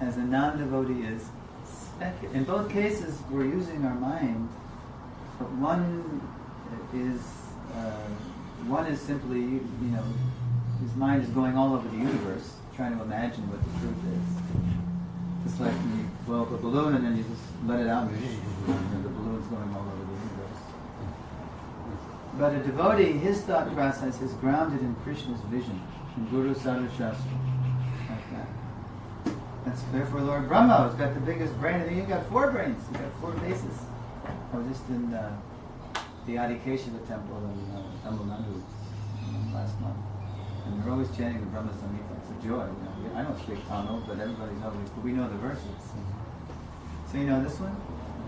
as a non-devotee is speculative. In both cases, we're using our mind, but one is simply, his mind is going all over the universe, trying to imagine what the truth is. Just like when you blow up a balloon and then you just let it out, and the balloon's going all over the universe. But a devotee, his thought process is grounded in Krishna's vision, in Guru Sadhu Shastra, like that. That's therefore Lord Brahma has got the biggest brain. You've got 4 brains. You've got 4 bases. I was just in the Adikeshava temple in Tamil Nadu last month, and they're always chanting the Brahma Samhita. It's a joy. I don't speak Tamil, but we know the verses. So you know this one?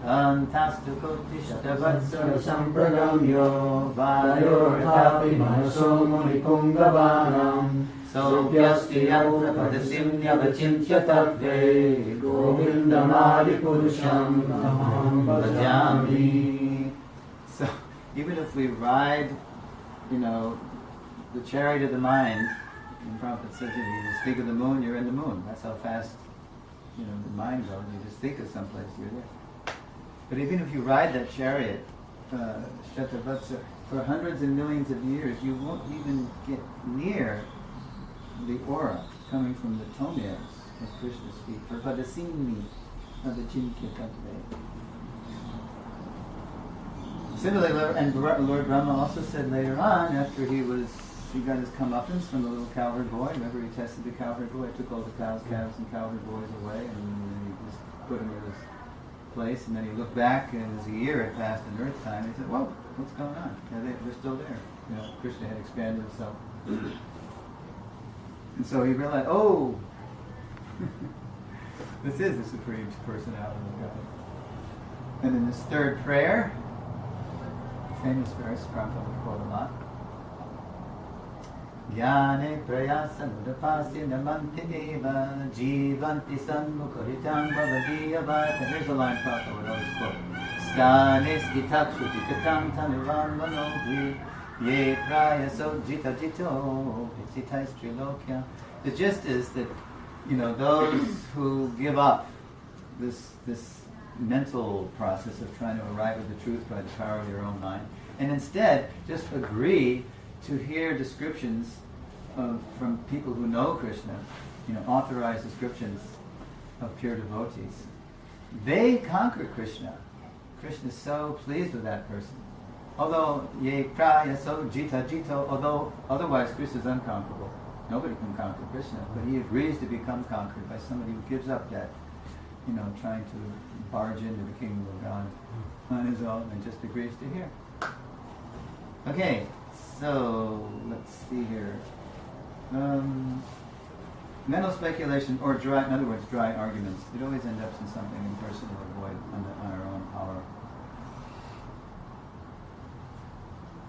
Antastu koti shatavatsa sampradamyo vayorthapi manaso munikungavaanam sopyasti yatra padasim yavachintya tattve govindamadi purusham aham bhajami. So even if we ride, the chariot of the mind, and Prabhupada says, if you just think of the moon, you're in the moon. That's how fast, the mind goes. You just think of someplace, you're there. But even if you ride that chariot Shatavatsa, for hundreds and millions of years, you won't even get near the aura coming from the toenails of Krishna's feet. For Vadasini of the Jinkitatre. Similarly, and Lord Brahma also said later on, after he got his comeuppance from the little cowherd boy. Remember, he tested the cowherd boy, took all the cows, calves, and cowherd boys away, and then he just put him in his place. And then he looked back, and as a year had passed in Earth time, he said, "Whoa, what's going on? Yeah, they're still there." You know, Krishna had expanded himself, and so he realized, "Oh, this is the supreme personality of God." And in this third prayer, famous verse, Prabhupada would quote a lot. Jnane prayasa mudapasya namanti deva jivanti sanmukaritam bhavadiyavata. Here's a line Prabhupada would always quote. Stane stitakshuti katam tanuram manobhi ye prayaso jita jito pitsitais trilokya. The gist is that, you know, those who give up this mental process of trying to arrive at the truth by the power of your own mind, and instead just agree to hear descriptions from people who know Krishna, you know, authorized descriptions of pure devotees. They conquer Krishna. Krishna is so pleased with that person. Although ye praya so jita jito, although otherwise Krishna is unconquerable. Nobody can conquer Krishna, but he agrees to become conquered by somebody who gives up that, you know, trying to barge into the kingdom of God on his own and just agrees to hear. Okay, so let's see here. Mental speculation, or dry, in other words, dry arguments. It always ends up in something impersonal or void on our own power.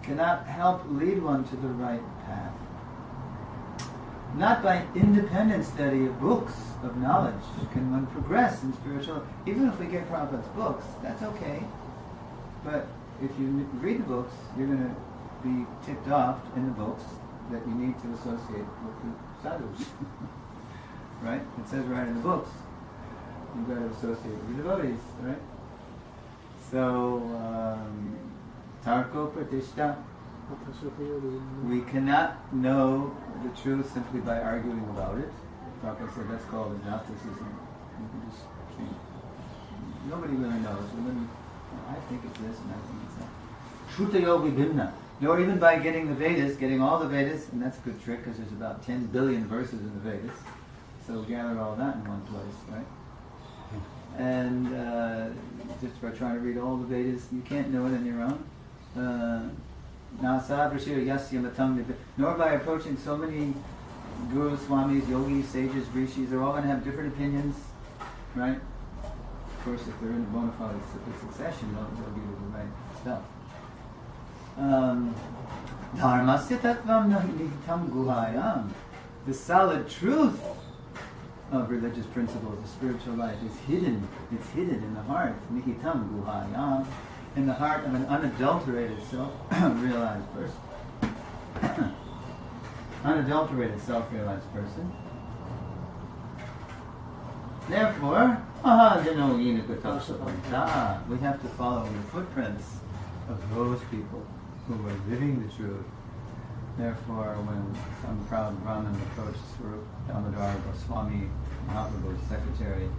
Cannot help lead one to the right path. Not by independent study of books of knowledge can one progress in spiritual. Even if we get Prabhupada's books, that's okay. But if you read the books, you're going to be tipped off in the books that you need to associate with the sadhus. Right? It says right in the books. You've got to associate with the devotees, right? So, Tarko Pratishta. We cannot know the truth simply by arguing about it. Prabhupada said that's called agnosticism. You can just think. Nobody really knows. I think it's this and I think it's that. Shrutayo vibhimna. Nor even by getting the Vedas, getting all the Vedas, and that's a good trick because there's about 10 billion verses in the Vedas. So gather all that in one place, right? And just by trying to read all the Vedas, you can't know it on your own. Nor by approaching so many gurus, swamis, yogis, sages, rishis. They're all going to have different opinions, right? Of course, if they're in bona fide succession, they'll give you the right stuff. Dharmasya tattvam nihitam guhayam. The solid truth of religious principles, of spiritual life, is hidden. It's hidden in the heart. Nihitam guhayam. In the heart of an unadulterated self-realized person. Unadulterated self-realized person. Therefore, we have to follow in the footprints of those people who were living the truth. Therefore, when some proud Brahmin approached Swarup Damodar Goswami, Mahaprabhu's secretary,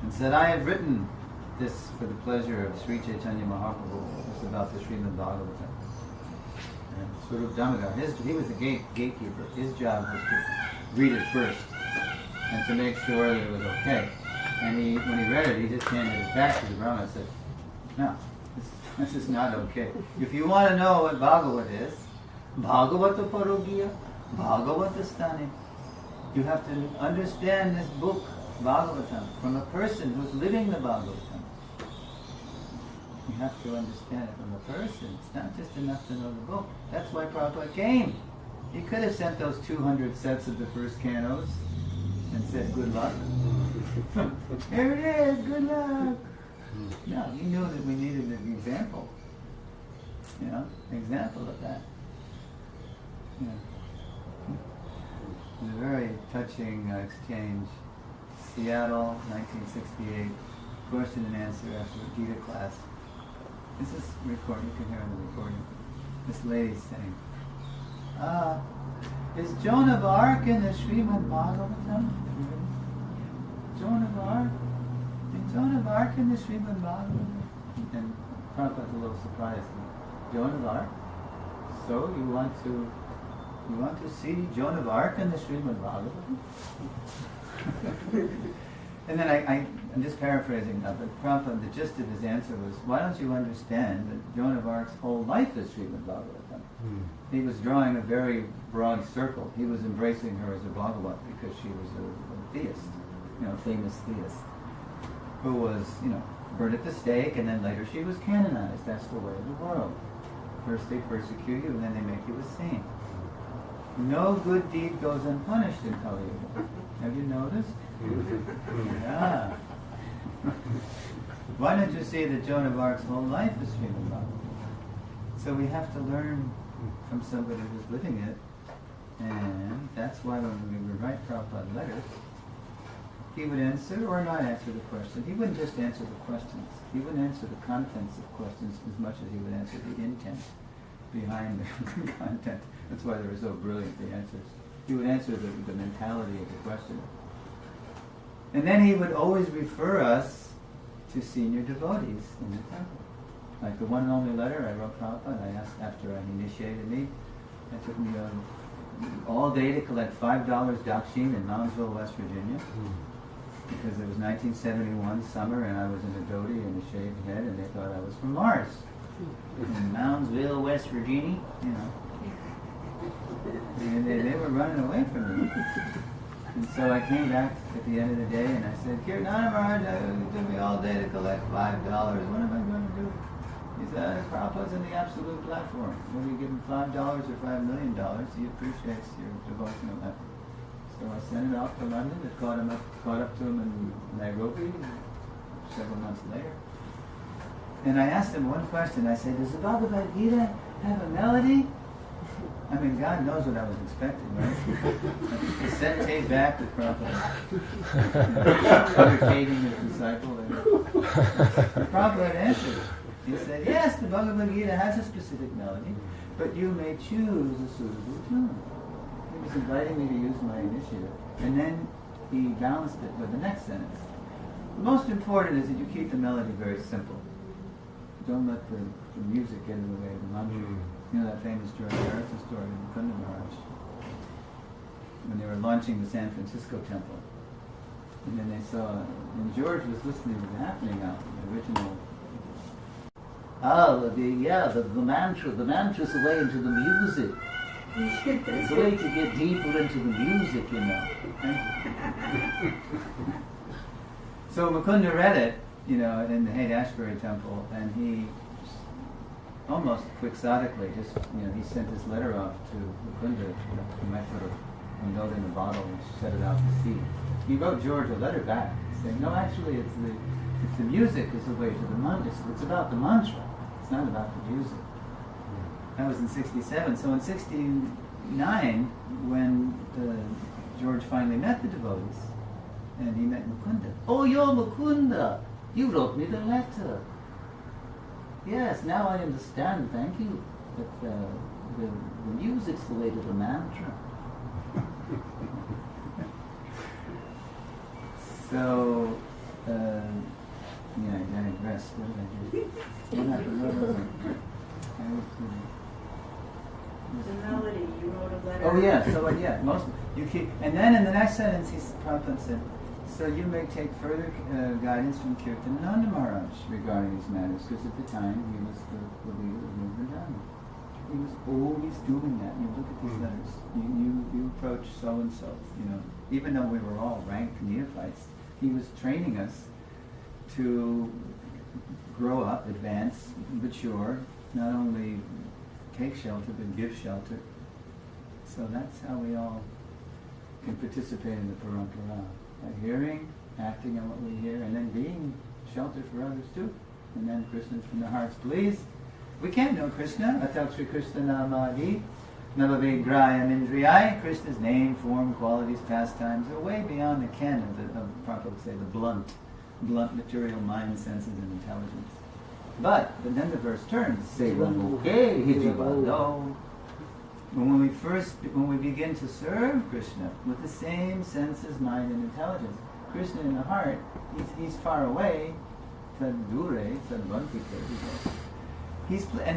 and said, "I have written this for the pleasure of Sri Chaitanya Mahaprabhu. It's about the Srimad Bhagavatam." And Swarup Damodar, he was the gatekeeper. His job was to read it first and to make sure that it was okay. And when he read it, he just handed it back to the Brahmin and said, "No, this is not okay. If you want to know what Bhagavat is, Bhagavata Parogiya, Bhagavata Stane. You have to understand this book, Bhagavatam, from a person who's living the Bhagavatam. You have to understand it from a person. It's not just enough to know the book. That's why Prabhupada came. He could have sent those 200 sets of the first cantos and said, "Good luck." Here it is, good luck. No, he knew that we needed an example. You know, an example of that. Yeah. It was a very touching exchange. Seattle, 1968, question and answer after a Gita class. This is recording, you can hear on the recording. This lady's saying, is Joan of Arc in the Srimad Bhagavatam? Joan of Arc? Is Joan of Arc in the Srimad Bhagavatam? And Prabhupada's a little surprised. Joan of Arc? So you want to see Joan of Arc in the Srimad Bhagavatam? And then I'm just paraphrasing now, but Prabhupada, the gist of his answer was, why don't you understand that Joan of Arc's whole life is Srimad Bhagavatam? He was drawing a very broad circle. He was embracing her as a Bhagavat because she was a theist, a famous theist, who was, burned at the stake, and then later she was canonized. That's the way of the world. First they persecute you, and then they make you a saint. No good deed goes unpunished in Kali Yuga. Have you noticed? Yeah. Why don't you see that Joan of Arc's whole life is Srimad Bhagavatam? So we have to learn from somebody who's living it, and that's why when we would write Prabhupada letters, he would answer or not answer the question. He wouldn't just answer the questions. He wouldn't answer the contents of questions as much as he would answer the intent behind the content. That's why they were so brilliant, the answers. He would answer the mentality of the question. And then he would always refer us to senior devotees in the temple. Like the one and only letter I wrote Prabhupada, I asked after he initiated me. It took me all day to collect $5 dakshin in Moundsville, West Virginia. Because it was 1971 summer and I was in a dhoti and a shaved head and they thought I was from Mars. In Moundsville, West Virginia, And they were running away from me. And so I came back at the end of the day and I said, Kirtana Maharaj, it took me all day to collect $5. What am I going to do? He said, Prabhupada's in the absolute platform. Whether you give him $5 or $5 million, he appreciates your devotional effort. So I sent it off to London. It caught up to him in Nairobi several months later. And I asked him one question. I said, does the Bhagavad Gita have a melody? I mean, God knows what I was expecting, right? He sent tape back to Prabhupada. Irritating his disciple. The Prabhupada answered. He said, yes, the Bhagavad Gita has a specific melody, but you may choose a suitable tune. He was inviting me to use my initiative. And then he balanced it with the next sentence. The most important is that you keep the melody very simple. Don't let the music get in the way of the mantra. You know that famous George Harrison story of Mukunda Maharaj, when they were launching the San Francisco temple. And then they saw, and George was listening to the happening out, the original. The mantra's a way into the music. It's a way to get deeper into the music, So Mukunda read it, in the Haight-Ashbury temple, and he almost quixotically he sent this letter off to Mukunda. He might put a note in a bottle and set it out to sea. He wrote George a letter back saying, no, actually it's the music is the way to the mantra. It's about the mantra. It's not about the music. That was in 1967. So in 1969, when George finally met the devotees, and he met Mukunda. Oh, you're Mukunda! You wrote me the letter. Yes, now I understand, thank you. That the music's the way to the mantra. So, I digress. What did I do? What happened? What was it? The melody, you wrote a letter. Oh yeah, so most you keep, and then in the next sentence, Prabhupada said, so you may take further guidance from Kirtananda Maharaj regarding these matters, because at the time he was the leader of Movement Dharma. He was always doing that. You look at these letters. You approach so and so. Even though we were all ranked neophytes, he was training us to grow up, advance, mature, not only take shelter but give shelter. So that's how we all can participate in the parampara. By hearing, acting on what we hear, and then being shelter for others too. And then Krishna's from the heart's please. We can't know Krishna. Atal Shri Krishna Namadi. Navavigraya Mindriyai. Krishna's name, form, qualities, pastimes are way beyond the ken of Prabhupada would say, the blunt material mind, senses, and intelligence. But then the verse turns. When we begin to serve Krishna with the same senses, mind, and intelligence, Krishna in the heart, he's far away. And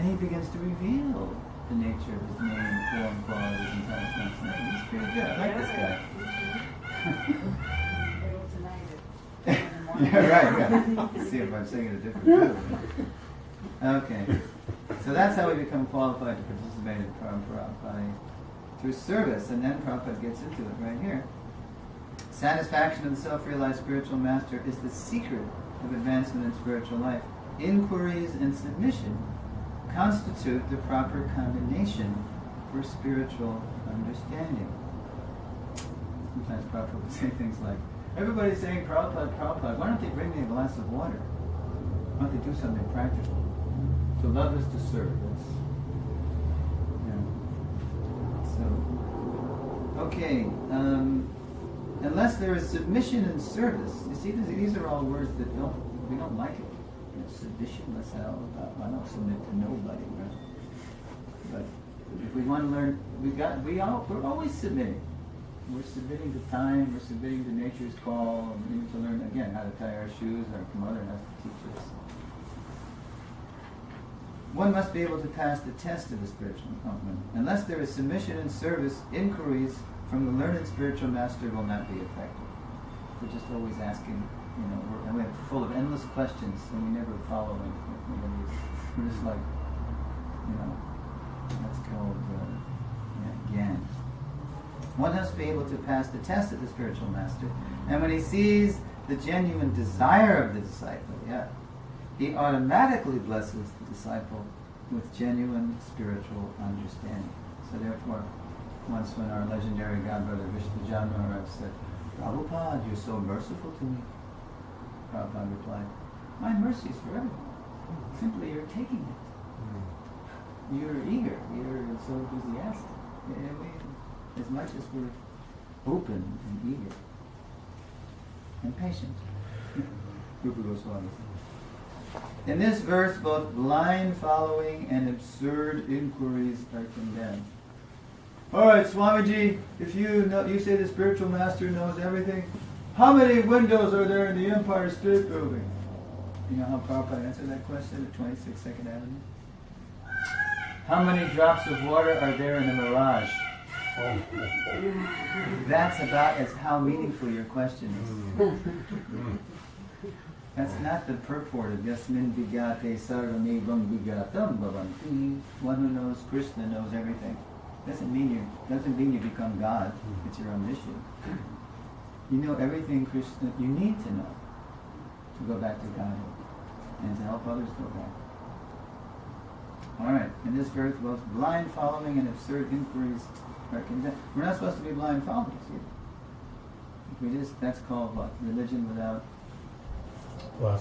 he begins to reveal the nature of his name, form, qualities, intelligence. He's pretty good. I like this guy. Able to night at 1 in the morning. Yeah, right. Let's see if I'm singing a different tune. Okay. So that's how we become qualified to participate in Prabhupada through service, and then Prabhupada gets into it right here. Satisfaction of the self-realized spiritual master is the secret of advancement in spiritual life. Inquiries and submission constitute the proper combination for spiritual understanding. Sometimes Prabhupada would say things like, everybody's saying Prabhupada, Prabhupada, why don't they bring me a glass of water? Why don't they do something practical? To love is to serve. That's, so, okay. Unless there is submission and service. You see, these are all words that we don't like it. Submission, what's that all about? I don't submit to nobody, right? But if we want to learn, we're always submitting. We're submitting to time, we're submitting to nature's call, and we need to learn again how to tie our shoes. Our mother has to teach us. One must be able to pass the test of the spiritual commitment. Unless there is submission and service, inquiries from the learned spiritual master will not be effective. We're just always asking, and we're full of endless questions, and we never follow anything. We're just like, that's called again. One has to be able to pass the test of the spiritual master, and when he sees the genuine desire of the disciple, he automatically blesses the disciple with genuine spiritual understanding. So therefore, once when our legendary godbrother Vishnu Maharaj said, Prabhupada, you're so merciful to me. Prabhupada replied, my mercy is for everyone. Simply you're taking it. You're eager. You're so enthusiastic. As much as we're open and eager and patient. Rupa Goswami. In this verse, both blind following and absurd inquiries are condemned. All right, Swamiji, if you say the spiritual master knows everything, how many windows are there in the Empire State Building? You know how Prabhupada answered that question at 26 2nd Avenue? How many drops of water are there in the mirage? That's about as how meaningful your question is. That's not the purport of Yasmin Vigate Sarvamegam Vigatam Bhavanti. One who knows Krishna knows everything. Doesn't mean you become God. It's your omniscient. You know everything Krishna you need to know to go back to God and to help others go back. All right. In this verse, both blind following and absurd inquiries are condemned. We're not supposed to be blind followers either. That's called what? Religion without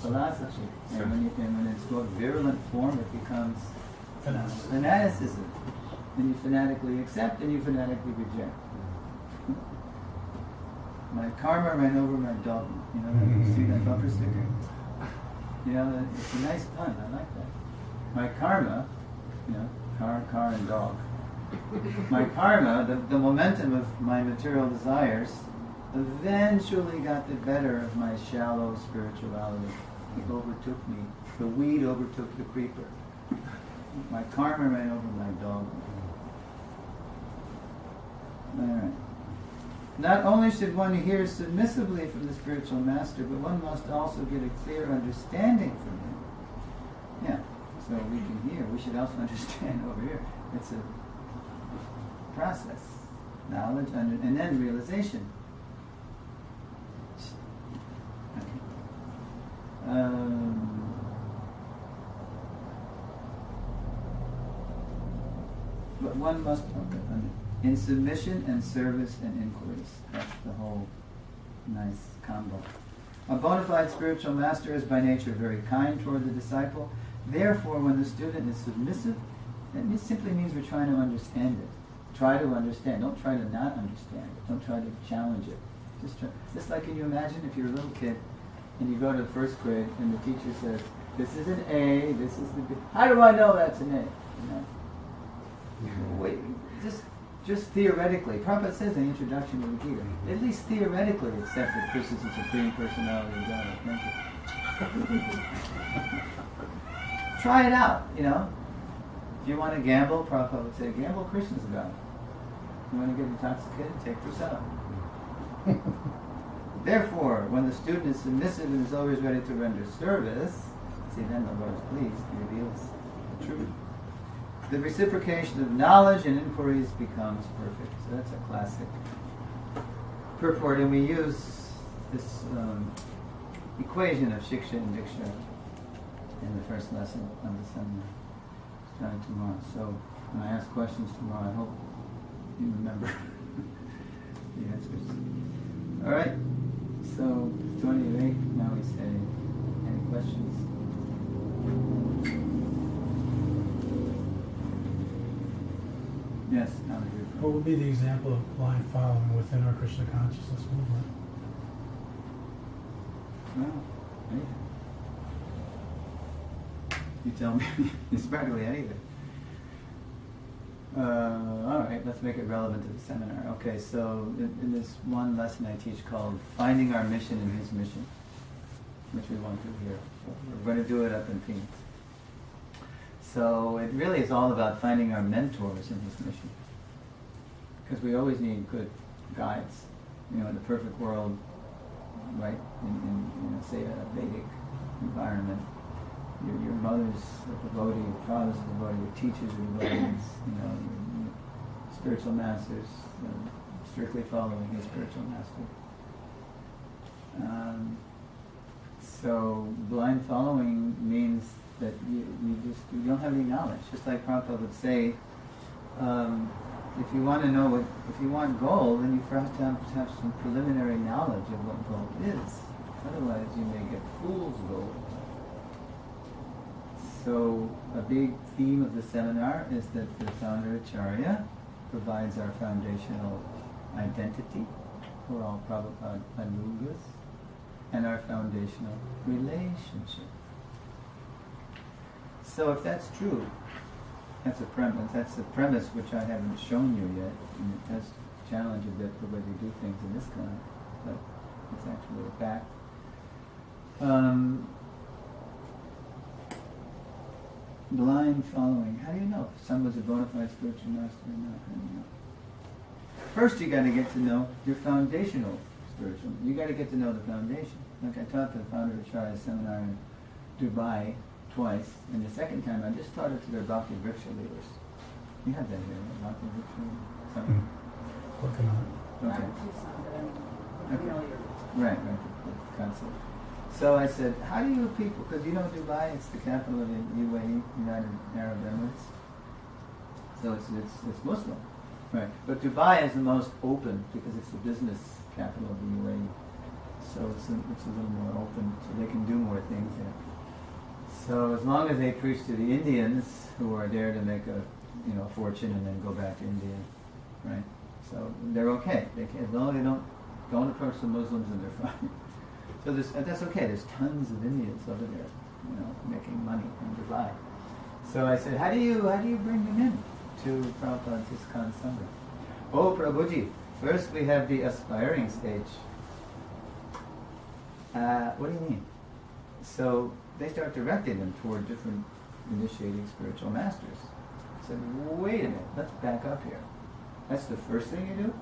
philosophy. And when it's called virulent form, it becomes fanaticism. And you fanatically accept and you fanatically reject. My karma ran over my dog. You see that bumper sticker? It's a nice pun. I like that. My karma, car and dog. My karma, the momentum of my material desires, eventually got the better of my shallow spirituality. It overtook me. The weed overtook the creeper. My karma ran over my dog. All right. Not only should one hear submissively from the spiritual master, but one must also get a clear understanding from him. Yeah, so we can hear. We should also understand over here. It's a process. Knowledge, and then realization. Okay. But one must... in submission and service and inquiries. That's the whole nice combo. A bona fide spiritual master is by nature very kind toward the disciple. Therefore, when the student is submissive, it simply means we're trying to understand it. Try to understand. Don't try to not understand it. Don't try to challenge it. Just like, can you imagine if you're a little kid and you go to first grade and the teacher says, This is an A, this is the B. How do I know that's an A? Wait, just theoretically. Prabhupada says in the introduction to the Gita, at least theoretically accept that Krishna is the Supreme Personality of God. Thank you. Try it out, If you want to gamble, Prabhupada would say, gamble Krishna's God. You want to get intoxicated? Take Prasad. Therefore, when the student is submissive and is always ready to render service, then the Lord is pleased, he reveals the truth. The reciprocation of knowledge and inquiries becomes perfect. So that's a classic purport, and we use this equation of Shiksha and Diksha in the first lesson of the seminar starting tomorrow. So when I ask questions tomorrow, I hope you remember the answers. All right. So 28. Now we say, any questions? Yes. Now we do. What would be the example of blind following within our Krishna consciousness movement? Well, anything. You tell me. It's practically anything. All right, let's make it relevant to the seminar. Okay, so in this one lesson I teach called Finding Our Mission in His Mission, which we won't do here. So we're going to do it up in Phoenix. So it really is all about finding our mentors in His mission. Because we always need good guides. In the perfect world, right, in say a Vedic environment, your mother's a devotee, your father's a devotee, your teachers are devotees, your spiritual masters, strictly following his spiritual master. So blind following means that you don't have any knowledge. Just like Prabhupada would say, if you want to know if you want gold, then you first have to have some preliminary knowledge of what gold is. Otherwise, you may get fool's gold. So a big theme of the seminar is that the founder Acharya provides our foundational identity. We're all Prabhupada Anugas, and our foundational relationship. So if that's true, that's a premise. That's the premise which I haven't shown you yet, and it does challenge a bit the way we do things in this class, but it's actually a fact. Blind following. How do you know if someone's a bona fide spiritual master or not? How do you know? First, you got to get to know your foundational spiritual. You got to get to know the foundation. Like I taught the founder of Acharya's seminar in Dubai twice, and the second time I just taught it to their Bhakti Vriksha leaders. You have that here, right? Bhakti Vriksha. Something. Working on it. Not Okay. in Tucson, but I'm Okay. familiar. Right, the concept. So I said, how do you people, because Dubai, it's the capital of the UAE, United Arab Emirates. So it's Muslim. Right. But Dubai is the most open because it's the business capital of the UAE. So it's a little more open, so they can do more things there. So as long as they preach to the Indians who are there to make a fortune and then go back to India, right? So they're okay. They can, as long as they don't approach the Muslims, and they're fine. So that's okay. There's tons of Indians over there, making money in Dubai. So I said, how do you bring them in to Prabhupada's ISKCON Sangha? Oh, Prabhuji, first we have the aspiring stage. What do you mean? So they start directing them toward different initiating spiritual masters. I said, wait a minute, let's back up here. That's the first thing you do?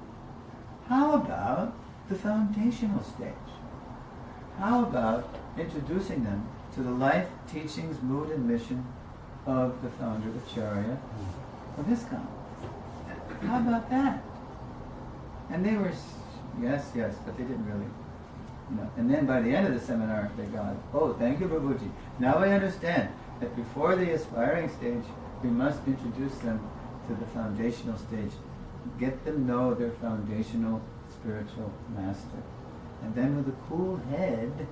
How about the foundational stage? How about introducing them to the life, teachings, mood, and mission of the founder, Acharya, of ISKCON? How about that? And they were, yes, but they didn't really, And then by the end of the seminar, they got, oh, thank you, Prabhuji. Now I understand that before the aspiring stage, we must introduce them to the foundational stage. Get them know their foundational spiritual master. And then with a cool head,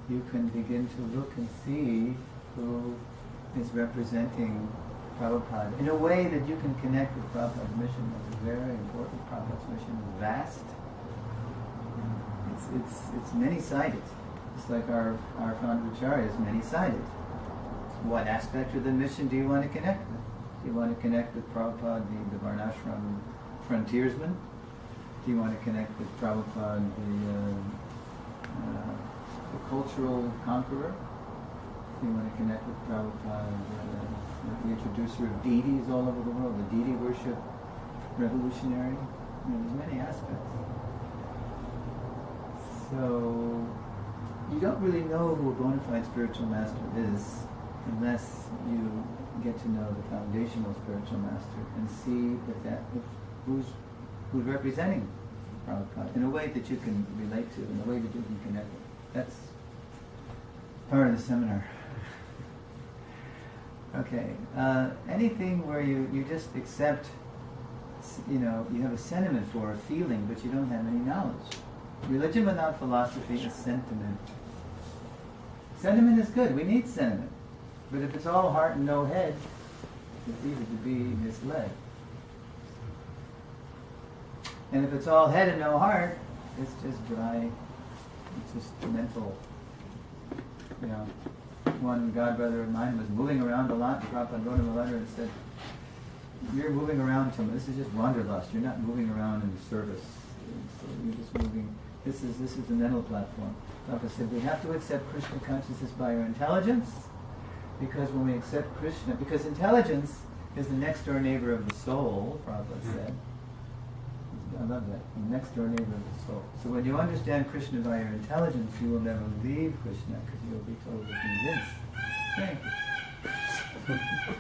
you can begin to look and see who is representing Prabhupada in a way that you can connect with Prabhupada's mission. It's very important. Prabhupada's mission is vast. It's many-sided. Just like our founder Acharya is many-sided. What aspect of the mission do you want to connect with? Do you want to connect with Prabhupada, the Varnashram frontiersman? Do you want to connect with Prabhupada, the cultural conqueror? Do you want to connect with Prabhupada, the introducer of deities all over the world, the deity worship revolutionary? There's many aspects. So, you don't really know who a bona fide spiritual master is unless you get to know the foundational spiritual master and see who's representing Prabhupada in a way that you can relate to, in a way that you can connect with. That's part of the seminar. Okay. Anything where you just accept, you have a sentiment for a feeling, but you don't have any knowledge. Religion without philosophy is sentiment. Sentiment is good. We need sentiment. But if it's all heart and no head, it's easy to be misled. And if it's all head and no heart, it's just dry. It's just mental. One godbrother of mine was moving around a lot, and Prabhupada wrote him a letter and said, "You're moving around too much. This is just wanderlust. You're not moving around in service. So you're just moving. This is the mental platform." Prabhupada said, "We have to accept Krishna consciousness by our intelligence, because when we accept Krishna, because intelligence is the next door neighbor of the soul," Prabhupada said. I love that. The next door neighbor of the soul. So when you understand Krishna by your intelligence, you will never leave Krishna because you will be totally convinced. Thank you.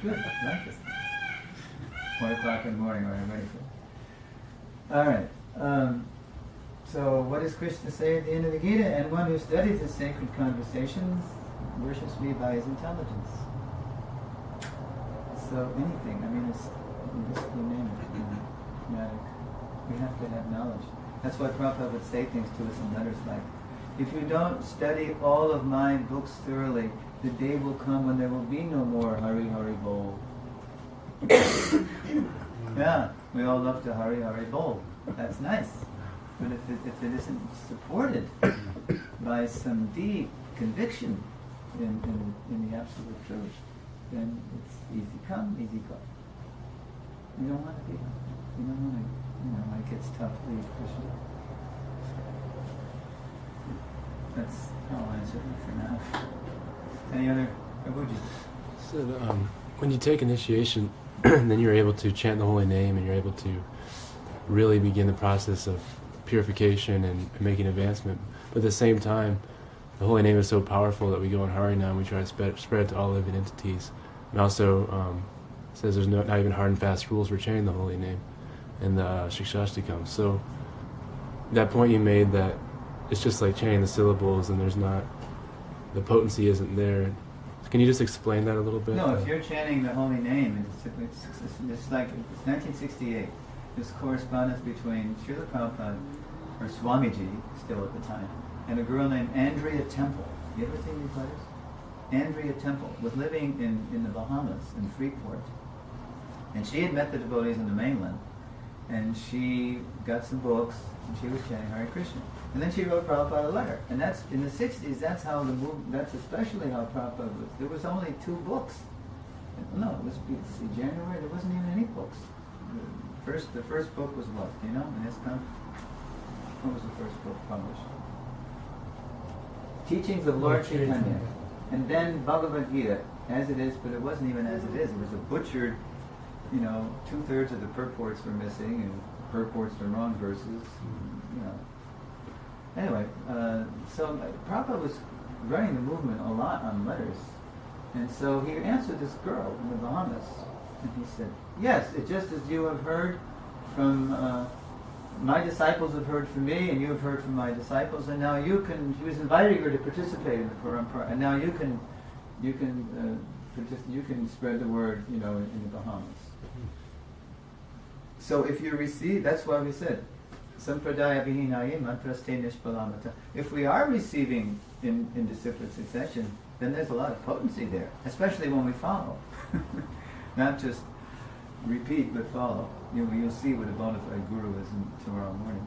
Good. I like this. 1 o'clock in the morning, all right, ready for it. All right. So what does Krishna say at the end of the Gita? "And one who studies his sacred conversations worships me by his intelligence." So anything, you name it, fanatic. We have to have knowledge. That's why Prabhupada would say things to us in letters like, "If you don't study all of my books thoroughly, the day will come when there will be no more Hari Hari Bol." Yeah, we all love to Hari Hari Bol. That's nice. But if it isn't supported by some deep conviction in the absolute truth, then it's easy come, easy go. You don't want to be. You don't want to. It gets tough to leave Krishna. That's how I'll answer it for now. Any other? Prabhuji? So, when you take initiation, then you're able to chant the holy name, and you're able to really begin the process of purification and making advancement. But at the same time, the holy name is so powerful that we go in Harinam and we try to spread it to all living entities. And also says there's not even hard and fast rules for chanting the holy name in the Shikshashtakam. So that point you made, that it's just like chanting the syllables and the potency isn't there. Can you just explain that a little bit? No, if you're chanting the holy name, it's like, it's 1968. This correspondence between Srila Prabhupada, or Swamiji, still at the time, and a girl named Andrea Temple. You ever seen these letters? Andrea Temple was living in the Bahamas, in Freeport. And she had met the devotees on the mainland. And she got some books, and she was chanting Hare Krishna. And then she wrote Prabhupada a letter. And that's, in the 60s, that's especially how Prabhupada was. There was only 2 books. No, it was, January, there wasn't even any books. The first book was what? Do you know? In ISKCON? What was the first book published? Teachings of Lord Chaitanya. And then Bhagavad Gita, as it is, but it wasn't even as it is. It was a butchered, 2/3 of the purports were missing, and purports were wrong verses, Anyway, so Prabhupada was running the movement a lot on letters. And so he answered this girl in the Bahamas, and he said, "Yes, it's just as you have heard from, my disciples have heard from me, and you have heard from my disciples, and now you can," he was inviting her to participate in the Parampara, and now you can spread the word, in the Bahamas. So if you receive, that's why we said, Sampradaya Vihinaye Mantraste Nishpalamata. If we are receiving in disciplined succession, then there's a lot of potency there, especially when we follow. Not just repeat, but follow. You'll see what a bona fide guru is tomorrow morning.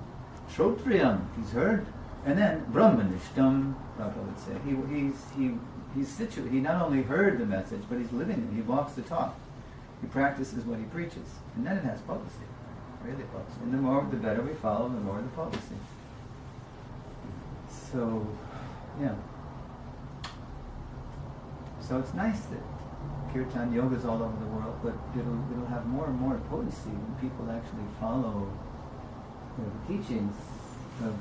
Shrotriyam, he's heard. And then Brahmanishtam, Prabhupada would say, he not only heard the message, but he's living it. He walks the talk. He practices what he preaches. And then it has potency. Really potency. And the more, the better we follow, the more the potency. So, yeah. So it's nice that Kirtan Yoga is all over the world, but it'll have more and more potency when people actually follow the teachings of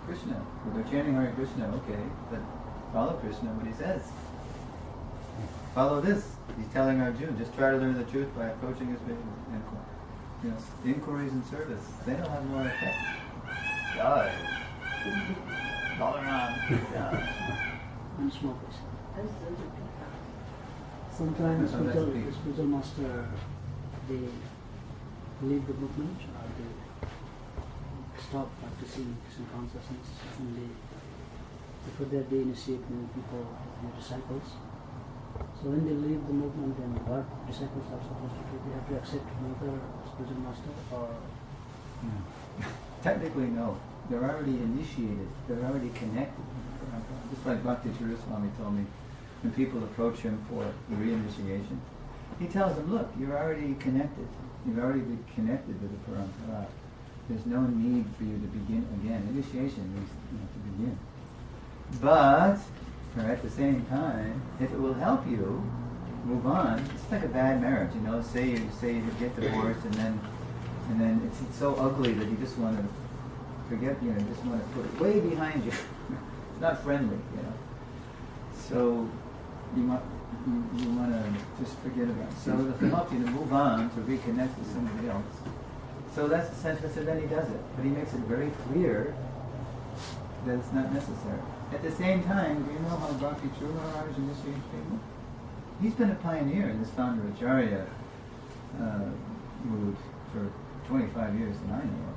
Krishna. Well, they're chanting Hare Krishna, okay, but follow Krishna, what he says. Follow this. He's telling Arjuna, just try to learn the truth by approaching his inquiries and service. They don't have more effect. Die. And smokers. Sometimes the spiritual master, they leave the movement or they stop practicing Krishna consciousness and before that they initiate new people, new disciples. So when they leave the movement, then what disciples are supposed to do? They have to accept another spiritual master or... Technically, no. They're already initiated. They're already connected. Just like Bhakti Swami told me, when people approach him for the reinitiation, he tells them, look, you're already connected. You've already been connected with the Parampara. There's no need for you to begin again. Initiation means to begin. But, at the same time, if it will help you move on, it's like a bad marriage, Say you get divorced and then it's so ugly that you just want to forget, you just want to put it way behind you. It's not friendly, So you want to just forget about it. So it'll help you to move on, to reconnect with somebody else. So that's the sense. So then he does it, but he makes it very clear that it's not necessary. At the same time, do you know how Bhakti Maharaj initiates people? He's been a pioneer in this Founderacharya mood for 25 years that I know of.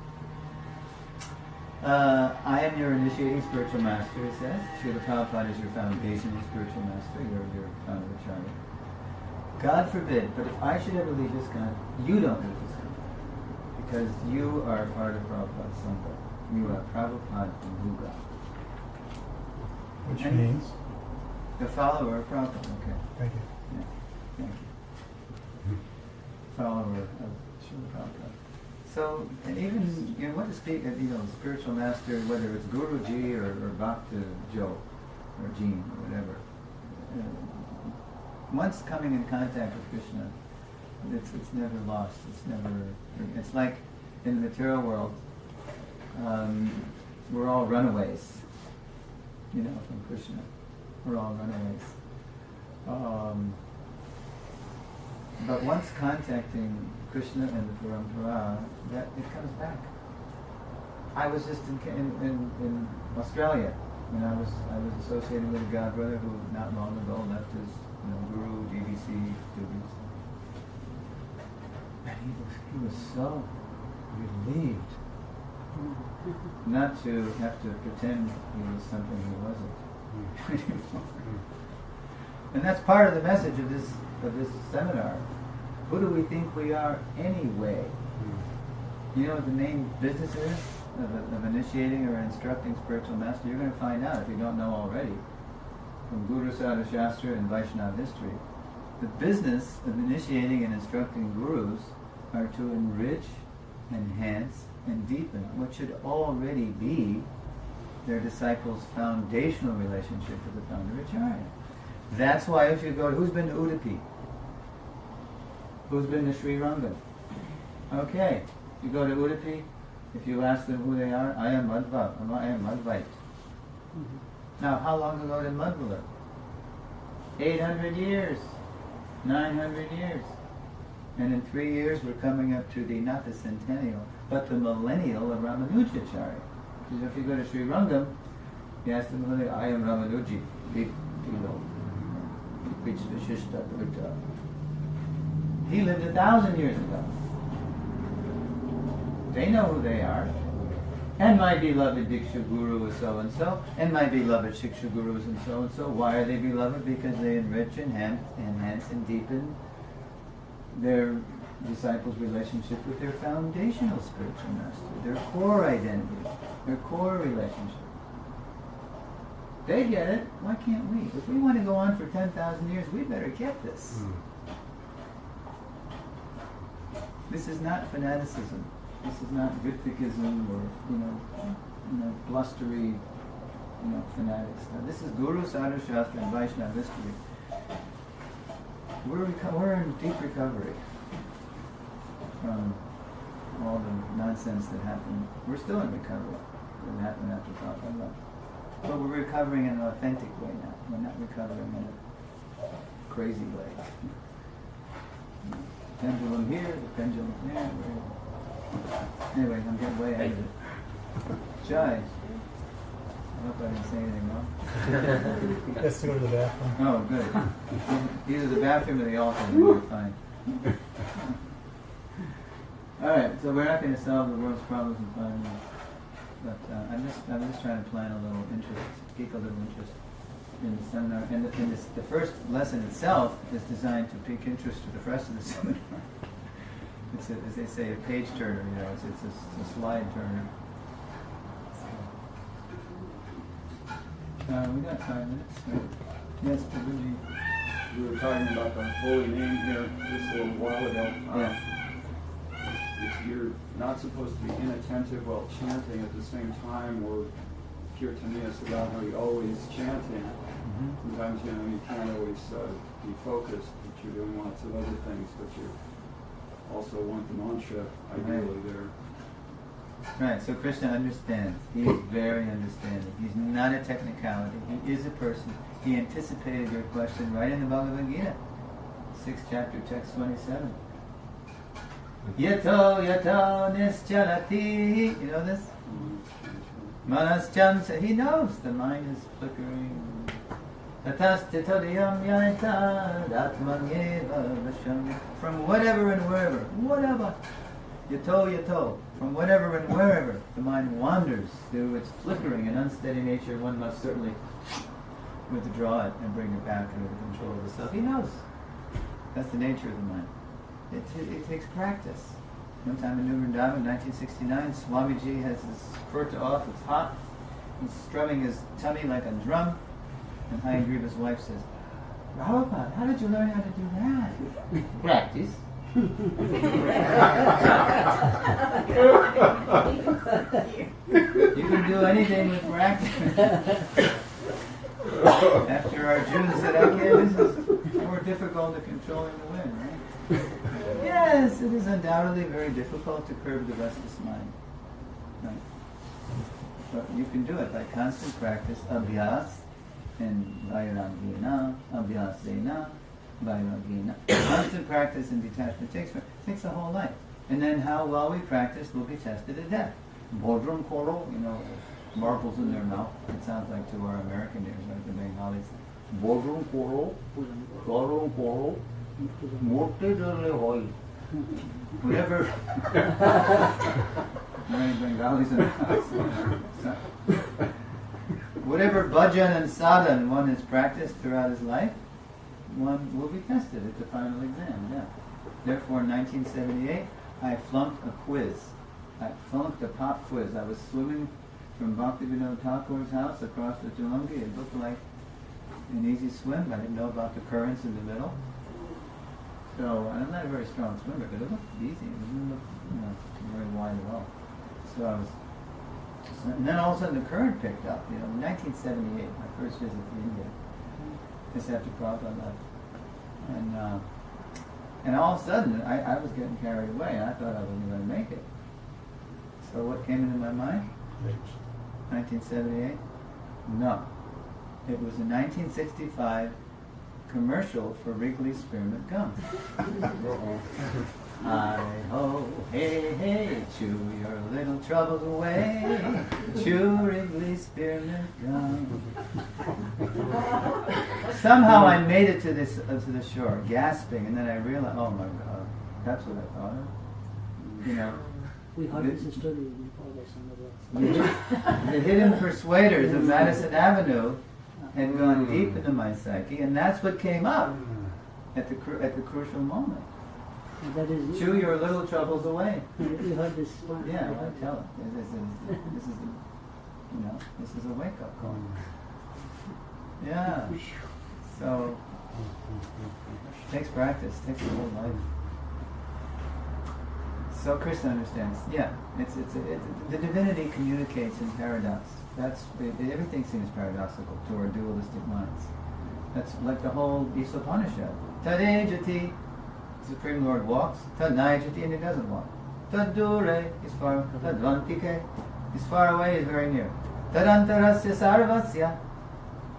I am your initiating spiritual master, he says. Srila Prabhupada is your foundation spiritual master, your Founderacharya. God forbid, but if I should ever leave this kind, you don't leave this kind. Because you are part of Prabhupada's Sangha. You are Prabhupada Muga. Which means? The follower of Prabhupada, okay. Thank you. Yeah, thank you. Follower of Srila Prabhupada. So, and even, what to speak of, spiritual master, whether it's Guruji or Bhakta Joe or Jean or whatever. Once coming in contact with Krishna, it's never lost. It's like in the material world, we're all runaways, from Krishna. We're all runaways. But once contacting Krishna and the Parampara, that it comes back. I was just in Australia when I was associated with a godbrother who not long ago left his guru, GBC duties. And he was so relieved not to have to pretend he was something he wasn't anymore. And that's part of the message of this seminar. Who do we think we are anyway? You know what the main business is of initiating or instructing spiritual master? You're going to find out if you don't know already from Guru Sadhu Shastra and Vaishnava history. The business of initiating and instructing gurus are to enrich, enhance, and deepen what should already be their disciples' foundational relationship with the Founderacharya. That's why if you go to, who's been to Udupi? Who's been to Sri Rangam? Okay, you go to Udupi, if you ask them who they are, I am Madhva, I am Madhvite. Now, how long ago did Madhva live? 800 years, 900 years. And in 3 years we're coming up to not the centennial, but the millennial of Ramanujacharya. Because if you go to Sri Rangam, you ask them who they are, I am Ramanuji, big Tilo. He preached the Shishta Dvaita. He lived 1,000 years ago. They know who they are. And my beloved Diksha Guru is so-and-so, and my beloved Shiksha Guru is so-and-so. Why are they beloved? Because they enrich, enhance, and deepen their disciples' relationship with their foundational spiritual master, their core identity. Their core relationship. They get it. Why can't we? If we want to go on for 10,000 years, we better get this. This is not fanaticism. This is not Vitvikism or blustery, fanatics. Now, this is Guru, Sadhu, Shastra, and Vaishnava history. We're in deep recovery from all the nonsense that happened. We're still in recovery. That happened after Prabhupada left. But we're recovering in an authentic way now. We're not recovering in a crazy way. Pendulum here, the pendulum there. Anyway, I'm getting way ahead of it. Jai. I hope I didn't say anything wrong. Let's go to the bathroom. Oh, good. Either the bathroom or the altar, we're fine. Alright, so we're not going to solve the world's problems in 5 minutes. But I'm just trying to plant a little interest, pique a little interest in the seminar. And the first lesson itself is designed to pique interest to the rest of the seminar. It's, as they say, a page turner, it's a slide turner. We got 5 minutes. Right? Yes, Prabhuji. We were talking about the holy name here just a little while ago. If you're not supposed to be inattentive while chanting at the same time, or Kirtaniya Sadhana, always chanting. Sometimes you can't always be focused, but you're doing lots of other things, but you also want the mantra ideally there. Right, so Krishna understands. He is very understanding. He's not a technicality. He is a person. He anticipated your question right in the Bhagavad Gita, 6th chapter, text 27. Yato nischalati. You know this? Manascham. He knows the mind is flickering. From whatever and wherever. Whatever. Yato. From whatever and wherever the mind wanders through its flickering and unsteady nature, one must certainly withdraw it and bring it back under the control of the self. He knows. That's the nature of the mind. It takes practice. One time in New Vrindavan, 1969, Swamiji has his kurta off, it's hot. He's strumming his tummy like a drum. And Hayagriva's wife says, Prabhupada, how did you learn how to do that? Practice. You can do anything with practice. After Arjuna said, okay, this is more difficult than controlling the wind, right? Yes, it is undoubtedly very difficult to curb the restless mind. Right? But you can do it by constant practice, abhyas, and vairagena, abhyasena, vairagena. Constant practice and detachment takes a whole life. And then how well we practice will be tested to death. Bodrum koro, marbles in their mouth. It sounds like to our American ears, like the Bengalis. Bodrum koro, koro koro, morte darle hoy. Whatever. Many Bengalis in the house. Whatever bhajan and sadhan one has practiced throughout his life, one will be tested at the final exam. Yeah. Therefore, in 1978, I flunked a quiz. I flunked a pop quiz. I was swimming from Bhaktivinoda Thakur's house across the Tulungi. It looked like an easy swim. I didn't know about the currents in the middle. So I'm not a very strong swimmer, but it looked easy. It didn't look very wide at all. So I was, and then all of a sudden the current picked up. In 1978, my first visit to India, just after Prabhupada left, and all of a sudden I was getting carried away. I thought I wasn't going to make it. So what came into my mind? 1978? No. It was a 1965 commercial for Wrigley Spearmint Gum. Hi-ho, hey, hey, chew your little troubles away, chew Wrigley Spearmint Gum. Somehow I made it to the shore, gasping, and then I realized, oh my God, that's what I thought of. We heard this story in Paradise. The hidden persuaders of Madison Avenue had gone deep into my psyche, and that's what came up at the crucial moment. That is. Chew your little troubles away. You heard this one. Yeah, I tell it. This is this is a wake up call. Yeah. So it takes practice, takes a whole life. So Krishna understands. Yeah, it's the divinity communicates in paradox. Everything seems paradoxical to our dualistic minds. That's like the whole Upanishad. Tadejati, the Supreme Lord walks. Tadnayajati, and he doesn't walk. Tadure is far. Tadvantike is far away, is very near. Tadantarasya sarvasya.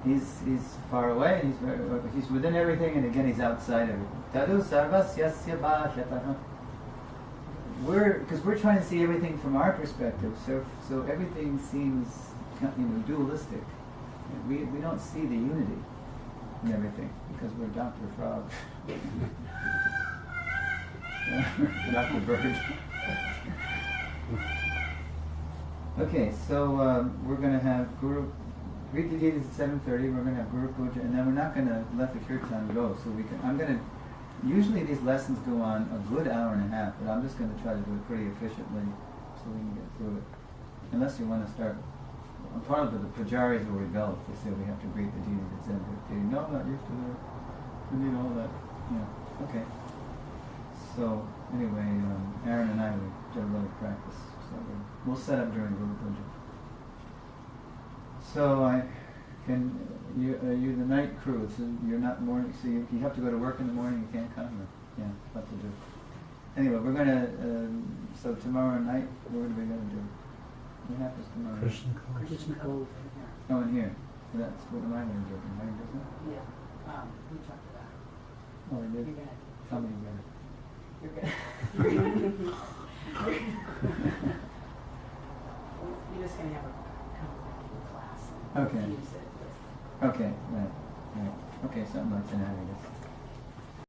He's far away, and he's within everything, and again he's outside everything. Tadu sarvasyasya bhashyatah. Because we're trying to see everything from our perspective, so everything seems dualistic. We don't see the unity in everything because we're Dr. Frog. Dr. Bird. Okay, so we're going to have Guru. Read the Gita at 7:30. We're going to have Guru Puja, and then we're not going to let the kirtan go. So I'm going to. Usually these lessons go on a good hour and a half, but I'm just going to try to do it pretty efficiently so we can get through it. Unless you want to start. Part of the pujaris will rebel if they say we have to greet the deities at 7:15. No, I'm not used to that. We need all that. Yeah. Okay. So anyway, Aaron and I we generally practice. So we'll set up during Guru Puja. So you're the night crew, so you're not morning, so you have to go to work in the morning, you can't come, or, yeah, what to do. Anyway, we're going to, so tomorrow night, what are we going to do? What happens tomorrow night? Krishna Cove. Oh, in here. So that's, what am I going to do? Am I going to do that? Yeah, we talked about it. Oh, I did? You're gonna. Tell me again. You're gonna. You're just gonna have a class and Okay. use it with. Okay, right. Okay, something like shenanigans.